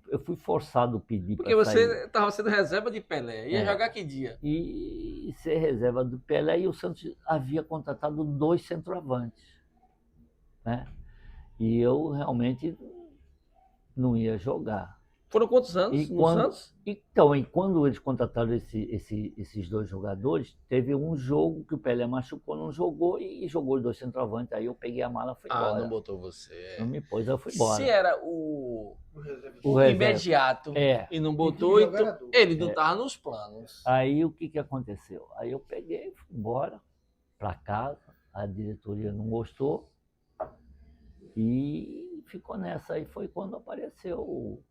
S2: Eu fui forçado a pedir para
S1: Porque
S2: sair.
S1: você estava sendo reserva de Pelé, ia jogar que dia?
S2: E ser reserva do Pelé, e o Santos havia contratado 2 centroavantes. Né? E eu realmente não ia jogar.
S1: Foram quantos anos no Santos?
S2: Então, e quando eles contrataram esses 2 jogadores, teve um jogo que o Pelé machucou, não jogou, e jogou os 2 centroavantes. Aí eu peguei a mala e fui embora.
S1: Não botou você.
S2: Não me pôs, eu fui embora.
S1: Se era o imediato e não botou, então ele não estava nos planos.
S2: Aí o que aconteceu? Aí eu peguei, fui embora para casa, a diretoria não gostou, e ficou nessa. Aí foi quando apareceu,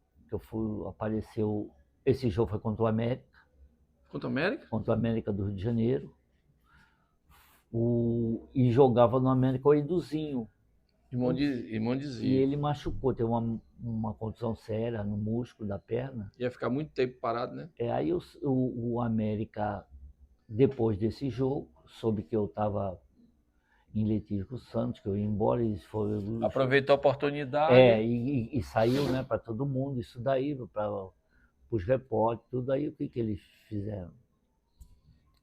S2: esse jogo foi contra o América.
S1: Contra o América?
S2: Contra o América do Rio de Janeiro. E jogava no América o Eduzinho.
S1: Imondezinho.
S2: E ele machucou, teve uma contusão séria no músculo da perna.
S1: Ia ficar muito tempo parado, né?
S2: Aí o América, depois desse jogo, soube que eu estava em litígio com o Santos, que eu ia embora, e
S1: aproveitou a oportunidade.
S2: E saiu, né, para todo mundo, isso daí, para os repórteres, tudo. Aí o que eles fizeram?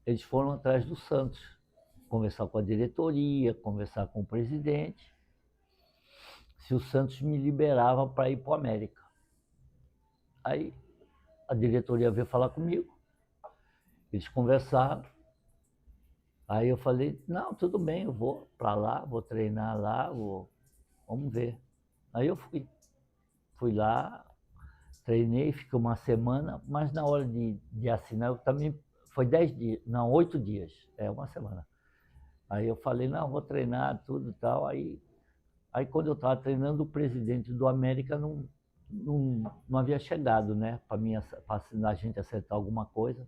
S2: Eles foram atrás do Santos, conversar com a diretoria, conversar com o presidente, se o Santos me liberava para ir para o América. Aí a diretoria veio falar comigo, eles conversaram. Aí eu falei, não, tudo bem, eu vou para lá, vou treinar lá, vamos ver. Aí eu fui lá, treinei, fiquei uma semana, mas na hora de assinar, eu também, foi 10 dias, não, 8 dias, uma semana. Aí eu falei, não, vou treinar, tudo e tal. Aí quando eu estava treinando, o presidente do América não havia chegado, né, para a gente acertar alguma coisa.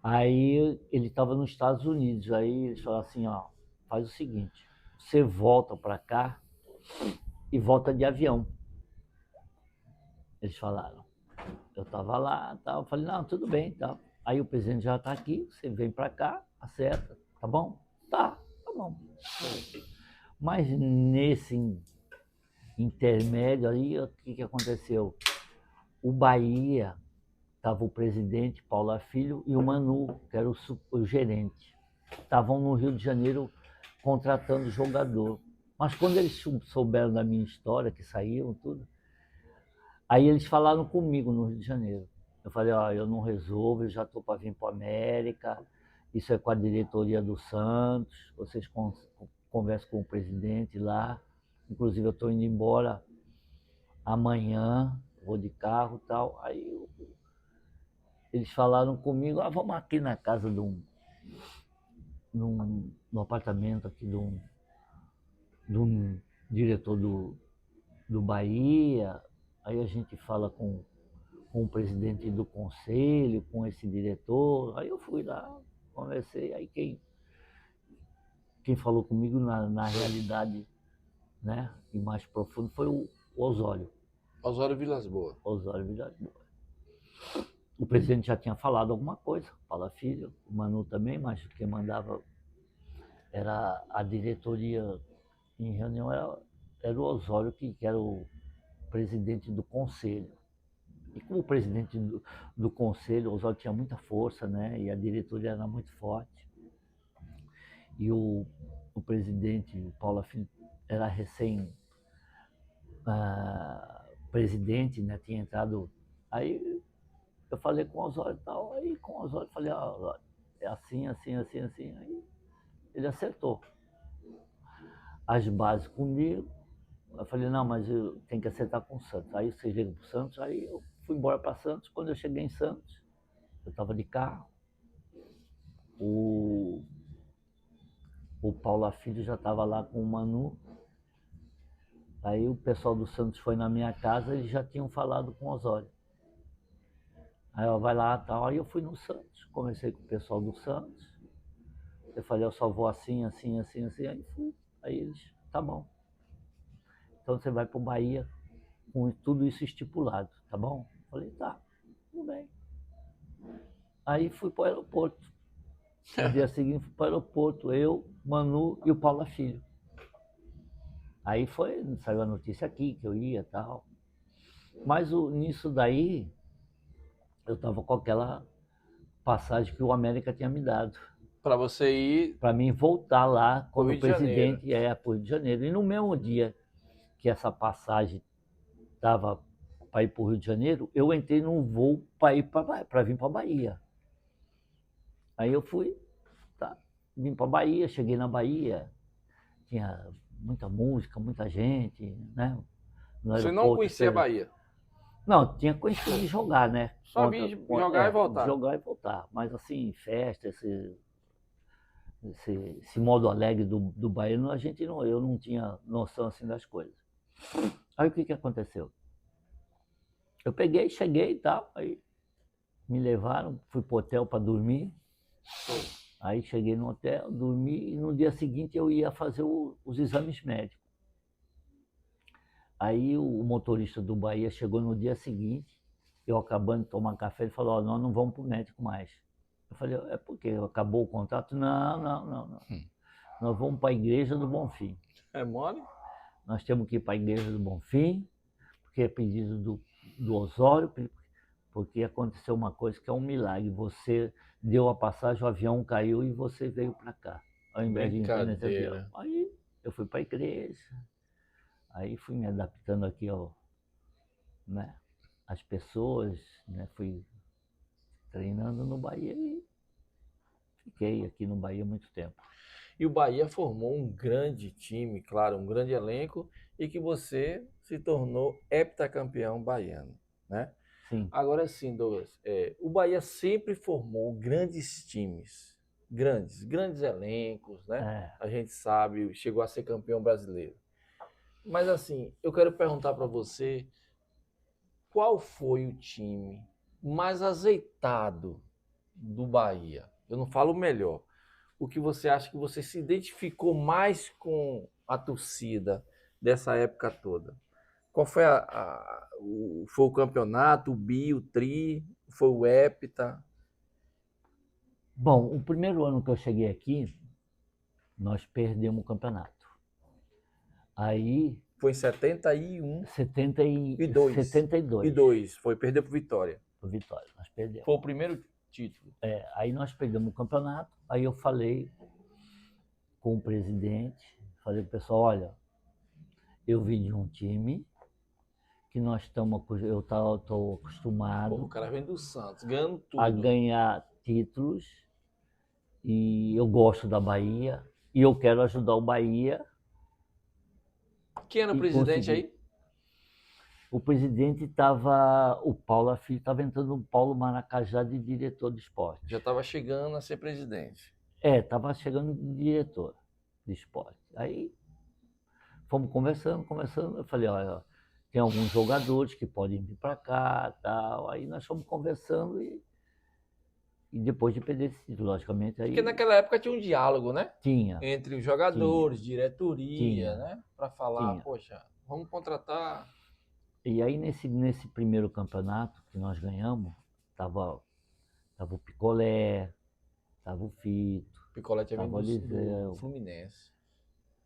S2: Aí ele estava nos Estados Unidos, aí eles falaram assim, faz o seguinte, você volta para cá e volta de avião. Eles falaram. Eu estava lá, eu falei, não, tudo bem, tá. Aí o presidente já está aqui, você vem para cá, acerta, tá bom? Tá bom. Mas nesse intermédio aí, o que aconteceu? O Bahia estava o presidente, Paula Filho, e o Manu, que era o gerente. Estavam no Rio de Janeiro contratando jogador. Mas quando eles souberam da minha história, que saíam, tudo, aí eles falaram comigo no Rio de Janeiro. Eu falei, ó, eu não resolvo, eu já estou para vir para a América, isso é com a diretoria do Santos, vocês conversam com o presidente lá, inclusive eu estou indo embora amanhã, vou de carro e tal. Aí eles falaram comigo, ah, vamos aqui na casa no apartamento aqui de um diretor do Bahia, aí a gente fala com o presidente do conselho, com esse diretor. Aí eu fui lá, conversei, aí quem falou comigo na realidade, né, e mais profundo foi o Osório.
S1: Osório Vilas Boas.
S2: Osório Vilas Boas. O presidente já tinha falado alguma coisa, Paula Filho, o Manu também, mas quem mandava era a diretoria em reunião, era o Osório, que era o presidente do conselho. E como presidente do conselho, o Osório tinha muita força, né? E a diretoria era muito forte. E o presidente, o Paula Filho, era recém presidente, né? Tinha entrado. Aí eu falei com o Osório e tal, aí com o Osório falei, ah, é assim, assim, assim, assim. Aí ele acertou as bases comigo. Eu falei, não, mas eu tenho que acertar com o Santos. Aí vocês ligam para o Santos, aí eu fui embora para Santos. Quando eu cheguei em Santos, eu estava de carro, o Paula Filho já estava lá com o Manu. Aí o pessoal do Santos foi na minha casa, eles já tinham falado com o Osório. Aí eu vai lá tal, aí eu fui no Santos, conversei com o pessoal do Santos. Eu falei, eu só vou assim, assim, assim, assim. Aí fui. Aí eles, tá bom. Então você vai para o Bahia com tudo isso estipulado, tá bom? Falei, tá, tudo bem. Aí fui para o aeroporto. No dia seguinte fui para o aeroporto, eu, Manu e o Paula Filho. Aí saiu a notícia aqui que eu ia e tal. Mas nisso daí, eu estava com aquela passagem que o América tinha me dado.
S1: Para você ir.
S2: Para mim voltar lá quando o presidente
S1: ia
S2: para o Rio de Janeiro. E no mesmo dia que essa passagem estava para ir para o Rio de Janeiro, eu entrei num voo para vir para a Bahia. Aí eu fui, tá, vim para a Bahia, cheguei na Bahia, tinha muita música, muita gente, né?
S1: Você não conhecia a Bahia?
S2: Não, tinha conhecido de jogar, né?
S1: Só vir jogar e voltar.
S2: Jogar e voltar. Mas assim, festa, esse modo alegre do Bahia, eu não tinha noção assim das coisas. Aí o que aconteceu? Eu cheguei e tal, aí me levaram, fui pro hotel para dormir. Aí cheguei no hotel, dormi, e no dia seguinte eu ia fazer os exames médicos. Aí o motorista do Bahia chegou no dia seguinte, eu acabando de tomar café, ele falou, nós não vamos pro médico mais. Eu falei, é porque acabou o contrato? Não. Nós vamos para a Igreja do Bonfim.
S1: É mole?
S2: Nós temos que ir para a Igreja do Bonfim, porque é pedido do Osório, porque aconteceu uma coisa que é um milagre. Você deu a passagem, o avião caiu e você veio para cá, ao invés de entrar nesse avião. Aí eu fui para a igreja, aí fui me adaptando aqui né, às pessoas, né, fui treinando no Bahia e fiquei aqui no Bahia muito tempo.
S1: E o Bahia formou um grande time, claro, um grande elenco, e que você se tornou heptacampeão baiano, né?
S2: Sim.
S1: Agora sim, Douglas, o Bahia sempre formou grandes times, grandes elencos, né? A gente sabe, chegou a ser campeão brasileiro. Mas assim, eu quero perguntar para você, qual foi o time mais azeitado do Bahia? Eu não falo o melhor. O que você acha que você se identificou mais com a torcida dessa época toda? Qual foi foi o campeonato, o bi, o tri, foi o hepta?
S2: Bom, o primeiro ano que eu cheguei aqui, nós perdemos o campeonato. Aí...
S1: Foi em 71?
S2: 72.
S1: Foi perder pro Vitória.
S2: pro Vitória, nós perdemos.
S1: Foi o primeiro título.
S2: Aí nós perdemos o campeonato, aí eu falei com o presidente, falei pro pessoal, olha, eu vim de um time que nós estamos, eu estou acostumado
S1: Pô, o cara vem do Santos, ganhando tudo.
S2: a ganhar títulos e eu gosto da Bahia e eu quero ajudar o Bahia.
S1: Quem era o presidente aí?
S2: O presidente estava, o Paulo Afilho, estava entrando o Paulo Maracajá de diretor de esporte.
S1: Já estava chegando a ser presidente.
S2: Estava chegando de diretor de esporte. Aí fomos conversando, eu falei, olha, tem alguns jogadores que podem vir para cá, tal. Aí nós fomos conversando e depois de perder esse título, logicamente. Aí
S1: Porque naquela época tinha um diálogo, né?
S2: tinha.
S1: Entre os jogadores, diretoria, né? Para falar, poxa, vamos contratar.
S2: E aí nesse primeiro campeonato que nós ganhamos, tava o Picolé, tava o Fito.
S1: O Picolé tinha
S2: tava
S1: vindo do
S2: Liseu.
S1: Fluminense.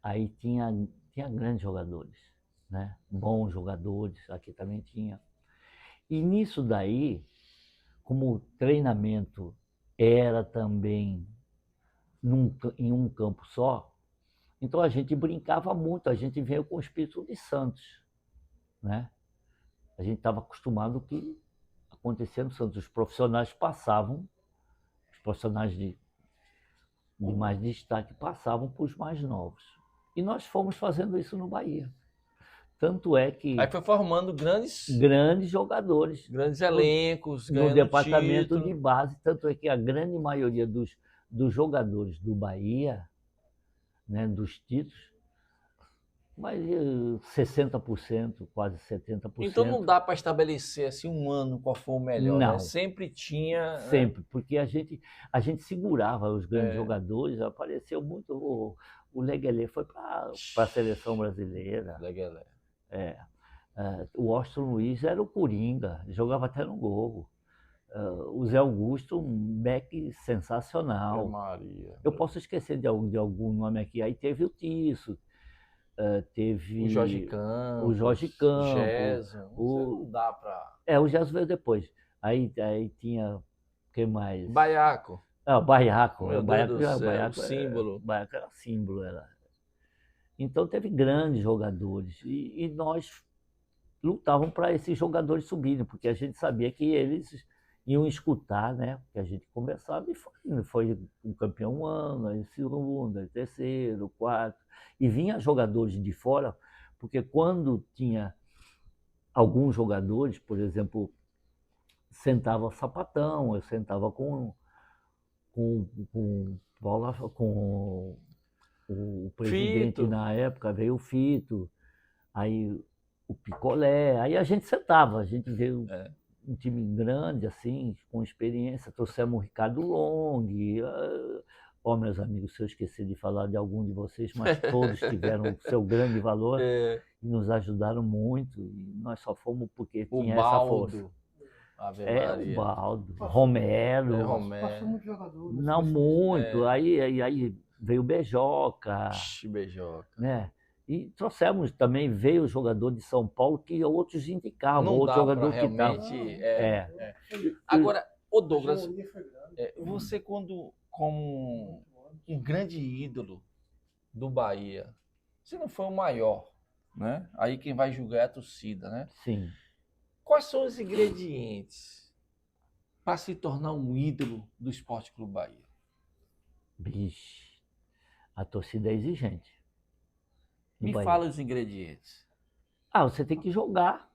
S2: Aí tinha grandes jogadores, né? Bons jogadores, aqui também tinha. E nisso daí, como o treinamento era também em um campo só, então a gente brincava muito, a gente veio com o espírito de Santos, né? A gente estava acostumado com o que acontecia no Santos. Os profissionais passavam, os profissionais de mais destaque passavam para os mais novos. E nós fomos fazendo isso no Bahia. Tanto é que...
S1: Aí foi formando grandes
S2: jogadores.
S1: Grandes elencos,
S2: no departamento
S1: título.
S2: de base. Tanto é que a grande maioria dos jogadores do Bahia, né, dos títulos, mas 60%, quase 70%.
S1: Então não dá para estabelecer assim um ano qual foi o melhor,
S2: não.
S1: Né? Sempre tinha...
S2: Sempre, né? Porque a gente segurava os grandes jogadores, apareceu muito... O Leguelé foi para a seleção brasileira.
S1: Leguelé.
S2: O Austin Luiz era o Coringa, jogava até no gol. O Zé Augusto, um back sensacional.
S1: Maria.
S2: Eu posso esquecer de algum nome aqui. Aí teve o Tisso, teve
S1: o Jorge Campos,
S2: o
S1: Gerson, não dá para...
S2: o Gerson veio depois. Aí tinha, quem mais?
S1: Baiaco.
S2: O Baiaco.
S1: Meu
S2: o Baiaco,
S1: Deus do céu,
S2: Baiaco,
S1: símbolo.
S2: Baiaco era símbolo. Então teve grandes jogadores e nós lutavam para esses jogadores subirem, porque a gente sabia que eles iam escutar, né? Porque a gente conversava e foi um campeão um ano, aí segundo, aí terceiro, quarto. E vinha jogadores de fora, porque quando tinha alguns jogadores, por exemplo, sentava Sapatão, eu sentava com o presidente
S1: Fito.
S2: Na época, veio o Fito, aí o Picolé, aí a gente sentava, a gente veio um time grande, assim, com experiência, trouxemos o Ricardo Long, meus amigos, se eu esquecer de falar de algum de vocês, mas todos tiveram seu grande valor e nos ajudaram muito, e nós só fomos porque tinha essa força. O Baldo, Romero.
S3: Passou muito jogador.
S2: Não, muito. Aí veio o Bejoca.
S1: Bejoca.
S2: Né? E trouxemos também, veio o jogador de São Paulo que outros indicavam.
S1: Não
S2: outro jogador que
S1: realmente. Agora, Douglas, você como um grande ídolo do Bahia, você não foi o maior, né? Aí quem vai julgar é a torcida, né?
S2: Sim.
S1: Quais são os ingredientes para se tornar um ídolo do Esporte Clube Bahia?
S2: Bicho, a torcida é exigente.
S1: Me fala os ingredientes.
S2: Você tem que jogar,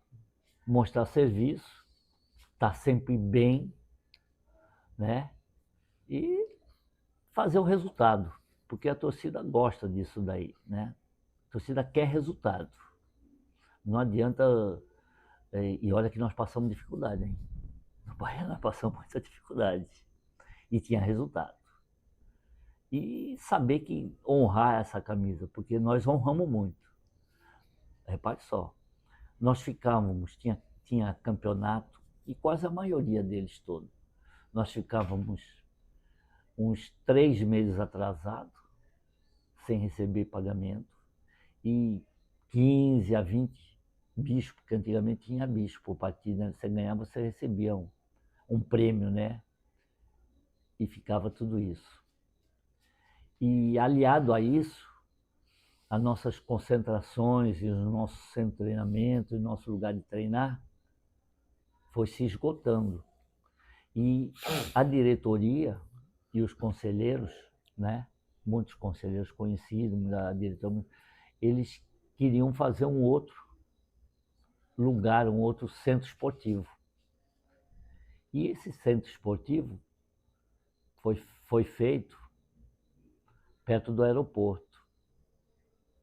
S2: mostrar serviço, estar sempre bem, né? E fazer o resultado, porque a torcida gosta disso daí, né? A torcida quer resultado. Não adianta... E olha que nós passamos dificuldade, hein? No Bahia nós passamos muita dificuldade. E tinha resultado. E saber que honrar essa camisa, porque nós honramos muito. Repare só, nós ficávamos, tinha campeonato, e quase a maioria deles todos. Nós ficávamos uns 3 meses atrasados, sem receber pagamento, e 15 a 20 bispo, porque antigamente tinha bispo, partida, você ganhava, você recebia um prêmio, né? E ficava tudo isso. E aliado a isso, as nossas concentrações e os nossos centros de treinamento, e nosso lugar de treinar, foi se esgotando. E a diretoria e os conselheiros, né? Muitos conselheiros conhecidos da diretoria, eles queriam fazer um outro lugar, um outro centro esportivo. E esse centro esportivo foi feito perto do aeroporto,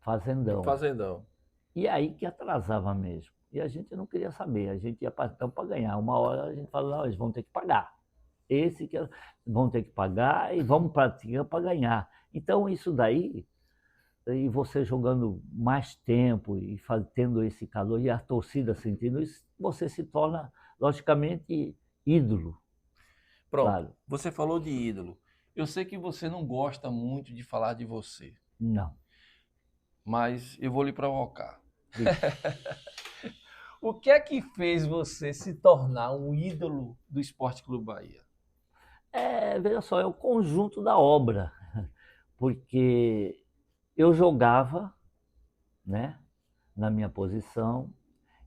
S2: Fazendão.
S1: Fazendão.
S2: E aí que atrasava mesmo. E a gente não queria saber, a gente ia para ganhar. Uma hora a gente falava, não, eles vão ter que pagar. Esse que vão ter que pagar e vamos praticar para ganhar. Então isso daí, e você jogando mais tempo e tendo esse calor, e a torcida sentindo isso, você se torna, logicamente, ídolo.
S1: Pronto,
S2: Claro.
S1: Você falou de ídolo. Eu sei que você não gosta muito de falar de você.
S2: Não.
S1: Mas eu vou lhe provocar. O que é que fez você se tornar um ídolo do Esporte Clube Bahia?
S2: Veja só, é o conjunto da obra. Porque eu jogava, né, na minha posição,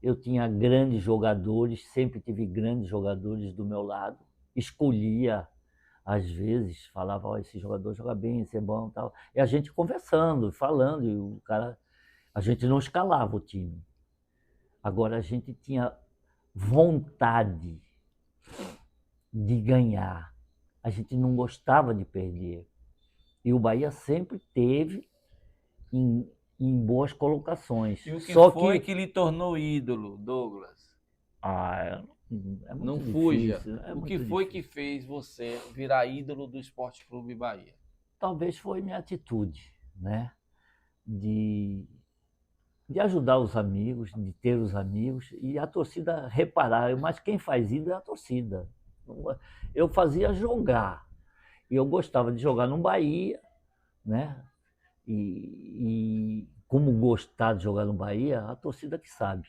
S2: eu tinha grandes jogadores, sempre tive grandes jogadores do meu lado, escolhia, às vezes, falava, oh, esse jogador joga bem, esse é bom, tal. E a gente conversando, falando, e o cara, a gente não escalava o time. Agora a gente tinha vontade de ganhar. A gente não gostava de perder. E o Bahia sempre teve em boas colocações.
S1: E o que
S2: Só
S1: foi que lhe tornou ídolo, Douglas?
S2: É muito
S1: Não
S2: difícil.
S1: fuja.
S2: É
S1: O
S2: muito
S1: que foi
S2: difícil.
S1: que fez você virar ídolo do Esporte Clube Bahia?
S2: Talvez foi minha atitude, né? De ajudar os amigos, de ter os amigos e a torcida reparar. Mas quem faz ídolo é a torcida. Eu fazia jogar. E eu gostava de jogar no Bahia, né? E como gostar de jogar no Bahia, a torcida que sabe.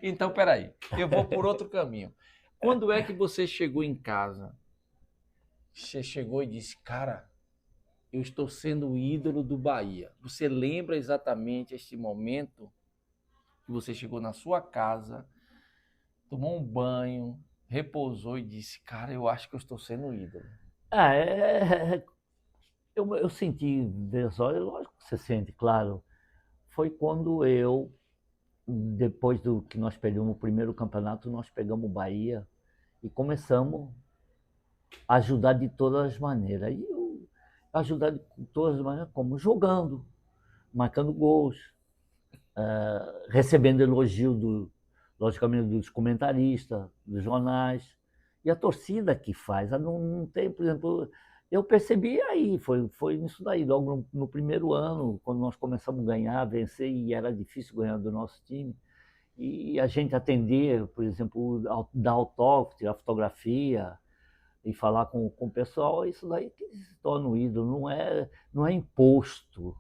S1: Então, peraí, eu vou por outro caminho. Quando é que você chegou em casa? Você chegou e disse, cara, eu estou sendo o ídolo do Bahia. Você lembra exatamente este momento que você chegou na sua casa, tomou um banho, repousou e disse, cara, eu acho que eu estou sendo o ídolo?
S2: Eu senti, lógico que você sente, claro. Foi quando depois do que nós perdemos o primeiro campeonato, nós pegamos o Bahia e começamos a ajudar de todas as maneiras. E ajudar de todas as maneiras como? Jogando, marcando gols, recebendo elogio, logicamente, dos comentaristas, dos jornais. E a torcida que faz. Não tem, por exemplo, eu percebi aí, foi nisso daí, logo no primeiro ano, quando nós começamos a ganhar, vencer, e era difícil ganhar do nosso time. E a gente atender, por exemplo, dar autógrafo, tirar fotografia e falar com o pessoal, isso daí que se torna um ídolo, não é imposto,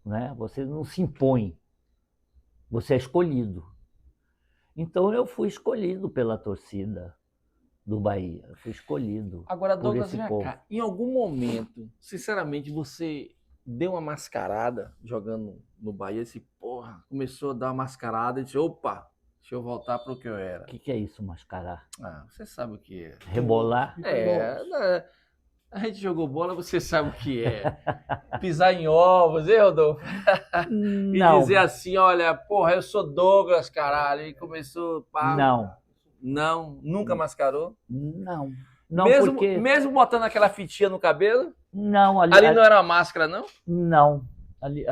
S2: né? Você não se impõe, você é escolhido. Então eu fui escolhido pela torcida do Bahia, eu fui escolhido.
S1: Agora,
S2: por
S1: Douglas,
S2: esse
S1: vem
S2: povo.
S1: cá, em algum momento, sinceramente, você deu uma mascarada jogando no Bahia, esse porra, começou a dar uma mascarada e disse, opa, deixa eu voltar para o que eu era.
S2: O que é isso, mascarar?
S1: Ah, você sabe o que é.
S2: Rebolar?
S1: Né, a gente jogou bola, você sabe o que é. Pisar em ovos, hein, Rodolfo? E
S2: Não,
S1: dizer assim, olha, porra, eu sou Douglas, caralho. E começou, pá. Não, nunca mascarou?
S2: Não, porque...
S1: Mesmo botando aquela fitinha no cabelo?
S2: Não,
S1: Ali não era uma máscara, não?
S2: Não.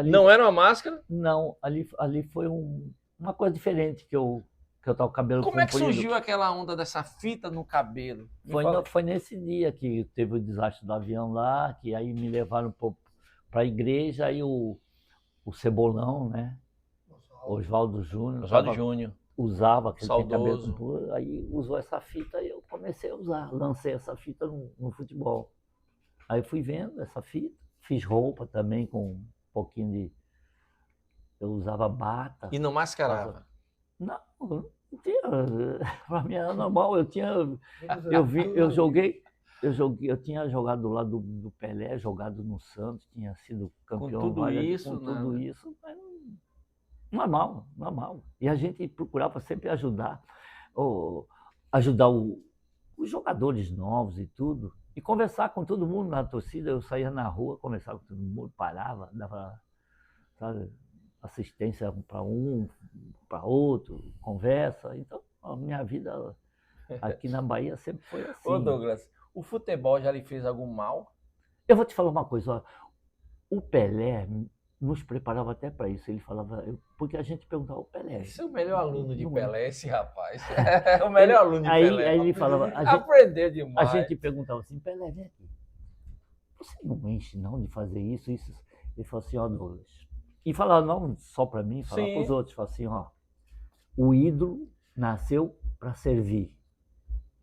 S1: Não era uma máscara?
S2: Não, ali foi uma coisa diferente que eu tava com o cabelo
S1: Como é que
S2: comprido.
S1: surgiu aquela onda dessa fita no cabelo?
S2: Foi nesse dia que teve o desastre do avião lá, que aí me levaram para a igreja, aí o Cebolão, né? Oswaldo Júnior. Usava aquele
S1: saudoso
S2: cabelo, aí usou essa fita e eu comecei a usar, lancei essa fita no futebol. Aí fui vendo essa fita, fiz roupa também com um pouquinho de... Eu usava bata.
S1: E não mascarava?
S2: Não, Para mim era normal, eu tinha jogado do lado do Pelé, jogado no Santos, tinha sido
S1: Com
S2: campeão
S1: tudo isso,
S2: com tudo
S1: né?
S2: isso, mas normal, normal. E a gente procurava sempre ajudar, ou, ajudar os jogadores novos e tudo, e conversar com todo mundo na torcida. Eu saía na rua, conversava com todo mundo, parava, dava, sabe, assistência para um, para outro, conversa. Então, a minha vida aqui na Bahia sempre foi
S1: Ô
S2: assim.
S1: Douglas, o futebol já lhe fez algum mal?
S2: Eu vou te falar uma coisa, ó, o Pelé nos preparava até para isso. Ele falava, porque a gente perguntava, o Pelé.
S1: Esse é o melhor aluno de
S2: não-
S1: Pelé, esse rapaz. É o melhor aluno de Pelé.
S2: aí ele falava,
S1: Aprendeu
S2: a
S1: demais.
S2: gente perguntava assim, Pelé, vem aqui, você não enche não de fazer isso, isso? Ele falou assim, ó, Douglas. E falava não só para mim, falava para os
S1: Sim.
S2: outros, falava assim, ó, o ídolo nasceu para servir.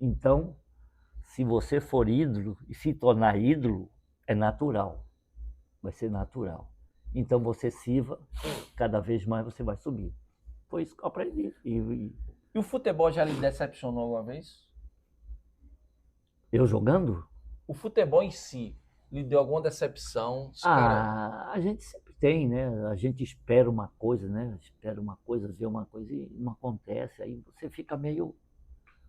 S2: Então, se você for ídolo e se tornar ídolo, é natural. Vai ser natural. Então você sirva, cada vez mais você vai subir. Foi isso que eu aprendi.
S1: E o futebol já lhe decepcionou alguma vez?
S2: Eu jogando?
S1: O futebol em si lhe deu alguma decepção? Cara,
S2: A gente sempre tem, né? A gente espera uma coisa, né? Espera uma coisa, vê uma coisa e não acontece. Aí você fica meio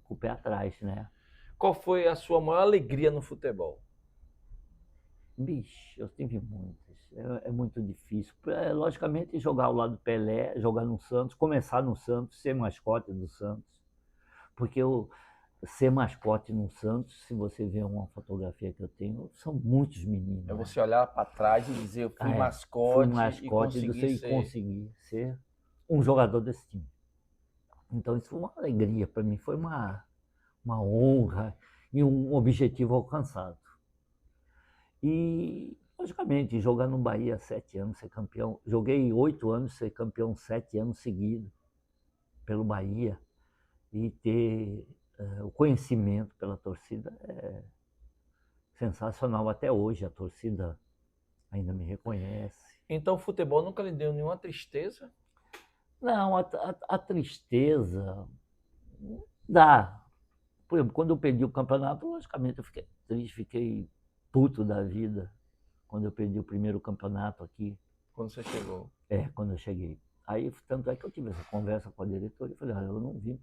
S2: com o pé atrás, né?
S1: qual foi a sua maior alegria no futebol?
S2: Bicho, eu tive muitas. É muito difícil. Logicamente, jogar ao lado do Pelé, jogar no Santos, começar no Santos, ser mascote do Santos. Porque ser mascote no Santos, se você ver uma fotografia que eu tenho, são muitos meninos.
S1: É você olhar para trás e dizer, eu fui mascote,
S2: fui mascote
S1: e
S2: consegui ser um jogador desse time. Então isso foi uma alegria para mim, foi uma honra e um objetivo alcançado. E, logicamente, jogar no Bahia 7 anos, ser campeão. Joguei 8 anos, ser campeão 7 anos seguidos pelo Bahia. E ter o conhecimento pela torcida é sensacional. Até hoje a torcida ainda me reconhece.
S1: Então o futebol nunca lhe deu nenhuma tristeza?
S2: Não, a tristeza dá. Por exemplo, quando eu perdi o campeonato, logicamente eu fiquei triste, fiquei puto da vida quando eu perdi o primeiro campeonato aqui.
S1: Quando você chegou?
S2: Quando eu cheguei. Aí, tanto é que eu tive essa conversa com a diretora e falei, eu não vim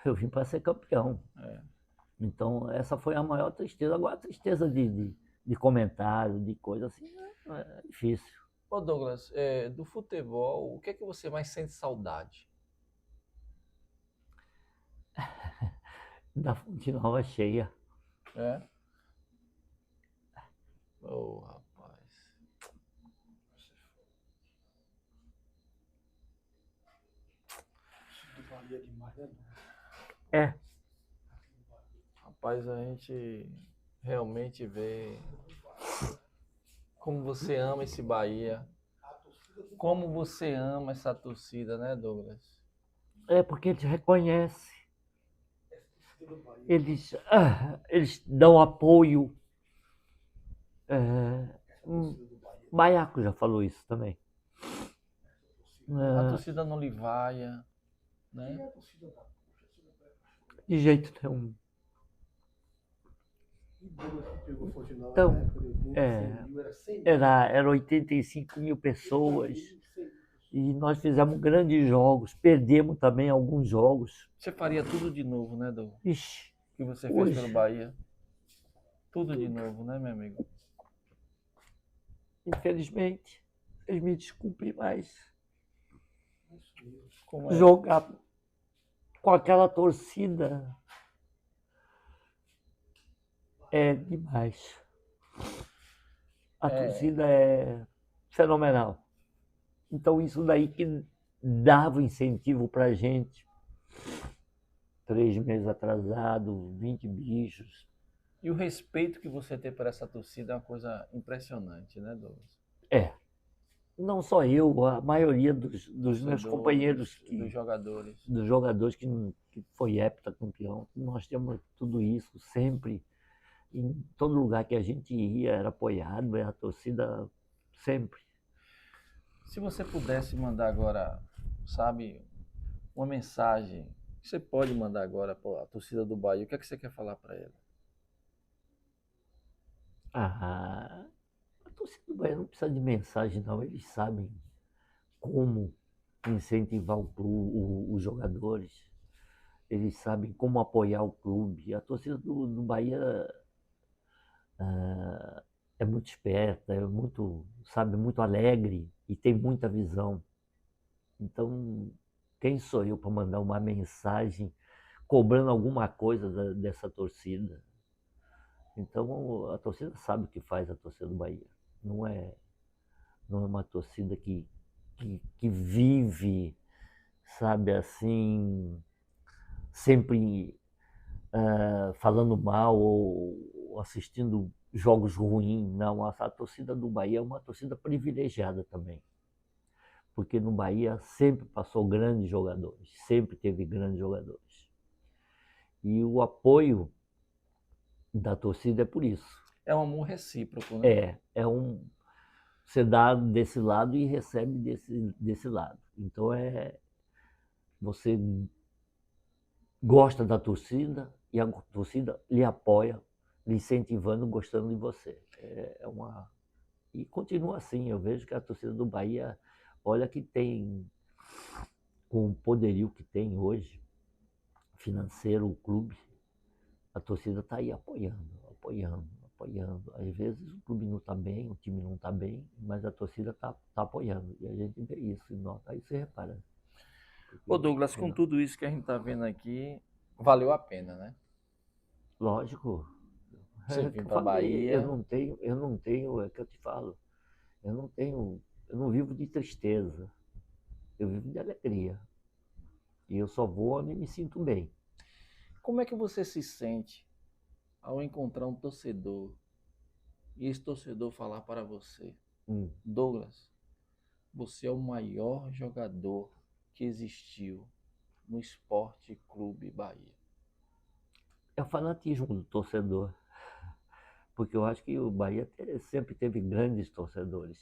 S2: eu vim para ser campeão. Então, essa foi a maior tristeza. Agora, a tristeza de comentário, de coisa assim, é difícil.
S1: Ô Douglas, do futebol, o que é que você mais sente saudade?
S2: Da Fonte Nova cheia.
S1: É? Ô, rapaz.
S2: É.
S1: Rapaz, a gente realmente vê como você ama esse Bahia. Como você ama essa torcida, né, Douglas?
S2: É porque eles reconhecem. Eles dão apoio. Baiaco já falou isso também.
S1: A torcida não lhe vaia, né?
S2: De jeito nenhum. Então, era 85 mil pessoas e nós fizemos grandes jogos, perdemos também alguns jogos.
S1: Você faria tudo de novo, né, Douglas?
S2: Ixi,
S1: O que você fez pelo Bahia? Tudo de novo, né, meu amigo?
S2: Infelizmente, eles me desculpem, mas
S1: Como é?
S2: jogar com aquela torcida é demais. A torcida é fenomenal. Então isso daí que dava incentivo pra gente. 3 meses atrasado, 20 bichos.
S1: E o respeito que você tem por essa torcida é uma coisa impressionante, né, Douglas?
S2: Não só eu, a maioria dos meus companheiros, dos jogadores que foi heptacampeão, nós temos tudo isso sempre. Em todo lugar que a gente ia era apoiado, a torcida sempre.
S1: Se você pudesse mandar agora, sabe, uma mensagem que você pode mandar agora para a torcida do Bahia. O que é que você quer falar para ela?
S2: Ah, a torcida do Bahia não precisa de mensagem, não. Eles sabem como incentivar os jogadores. Eles sabem como apoiar o clube. A torcida do Bahia é muito esperta, é muito, sabe, muito alegre e tem muita visão. Então, quem sou eu para mandar uma mensagem cobrando alguma coisa dessa torcida? Então, a torcida sabe o que faz a torcida do Bahia. Não é, não é uma torcida que vive, sabe, assim, sempre falando mal ou assistindo jogos ruins. Não, a torcida do Bahia é uma torcida privilegiada também. Porque no Bahia sempre passou grandes jogadores, sempre teve grandes jogadores. E o apoio da torcida é por isso.
S1: É um amor recíproco, né?
S2: Você dá desse lado e recebe desse lado. Então você gosta da torcida e a torcida lhe apoia, lhe incentivando, gostando de você. E continua assim. Eu vejo que a torcida do Bahia, olha que tem, com o poderio que tem hoje, financeiro, o clube, a torcida está aí apoiando, apoiando, apoiando. Às vezes o clube não está bem, o time não está bem, mas a torcida está apoiando. E a gente vê isso, e nota, aí você repara.
S1: Ô Douglas, com tudo isso que a gente está vendo aqui, valeu a pena, né?
S2: Lógico.
S1: Você
S2: Que
S1: vir
S2: eu
S1: para
S2: falei,
S1: Bahia.
S2: é que eu te falo, eu não vivo de tristeza, eu vivo de alegria. E eu só vou onde me sinto bem.
S1: Como é que você se sente ao encontrar um torcedor e esse torcedor falar para você, Douglas, você é o maior jogador que existiu no Esporte Clube Bahia?
S2: É o fanatismo do torcedor, porque eu acho que o Bahia sempre teve grandes torcedores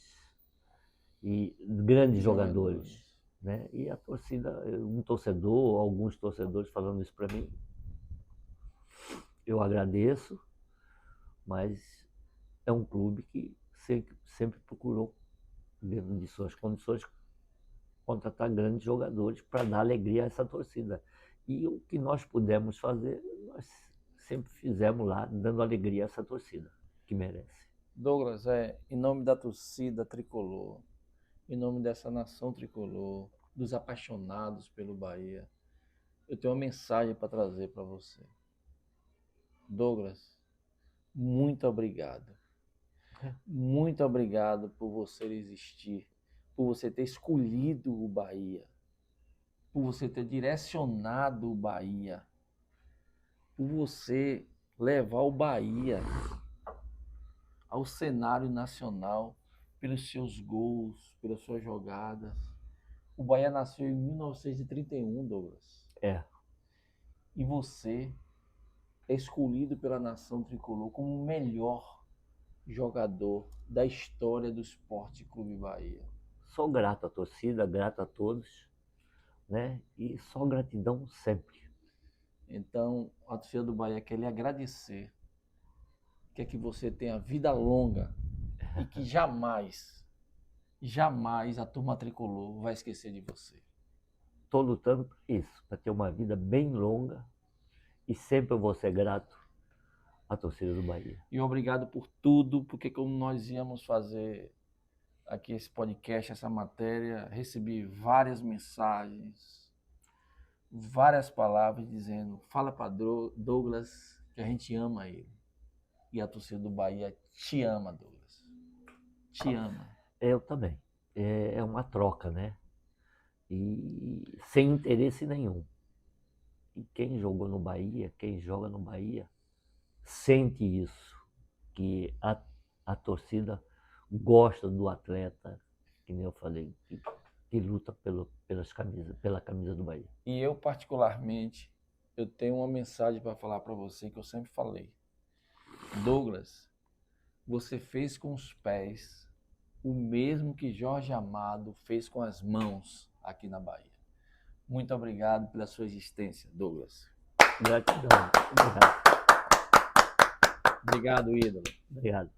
S2: e grandes jogadores, né? E a torcida, um torcedor, alguns torcedores falando isso para mim, eu agradeço, mas é um clube que sempre procurou, dentro de suas condições, contratar grandes jogadores para dar alegria a essa torcida. E o que nós pudemos fazer, nós sempre fizemos lá, dando alegria a essa torcida, que merece.
S1: Douglas, em nome da torcida tricolor, em nome dessa nação tricolor, dos apaixonados pelo Bahia, eu tenho uma mensagem para trazer para você. Douglas, muito obrigado. Muito obrigado por você existir, por você ter escolhido o Bahia, por você ter direcionado o Bahia, por você levar o Bahia ao cenário nacional pelos seus gols, pelas suas jogadas. O Bahia nasceu em 1931, Douglas. E você é escolhido pela nação tricolor como o melhor jogador da história do Esporte Clube Bahia.
S2: Sou grato à torcida, grato a todos, né? E só gratidão sempre.
S1: Então, a torcida do Bahia quer lhe agradecer, quer que você tenha vida longa e que jamais, jamais a turma tricolor vai esquecer de você.
S2: Estou lutando por isso, para ter uma vida bem longa e sempre eu vou ser grato à torcida do Bahia.
S1: E obrigado por tudo, porque como nós íamos fazer aqui esse podcast, essa matéria, recebi várias mensagens, várias palavras dizendo, fala para Douglas que a gente ama ele. E a torcida do Bahia te ama, Douglas. Te ama.
S2: Eu também. É uma troca, né? E sem interesse nenhum. E quem jogou no Bahia, quem joga no Bahia, sente isso, que a torcida gosta do atleta, que nem eu falei, que luta pela camisa do Bahia.
S1: E eu, particularmente, eu tenho uma mensagem para falar para você que eu sempre falei. Douglas, você fez com os pés o mesmo que Jorge Amado fez com as mãos aqui na Bahia. Muito obrigado pela sua existência, Douglas.
S2: Gratidão. Obrigado.
S1: Obrigado, ídolo.
S2: Obrigado.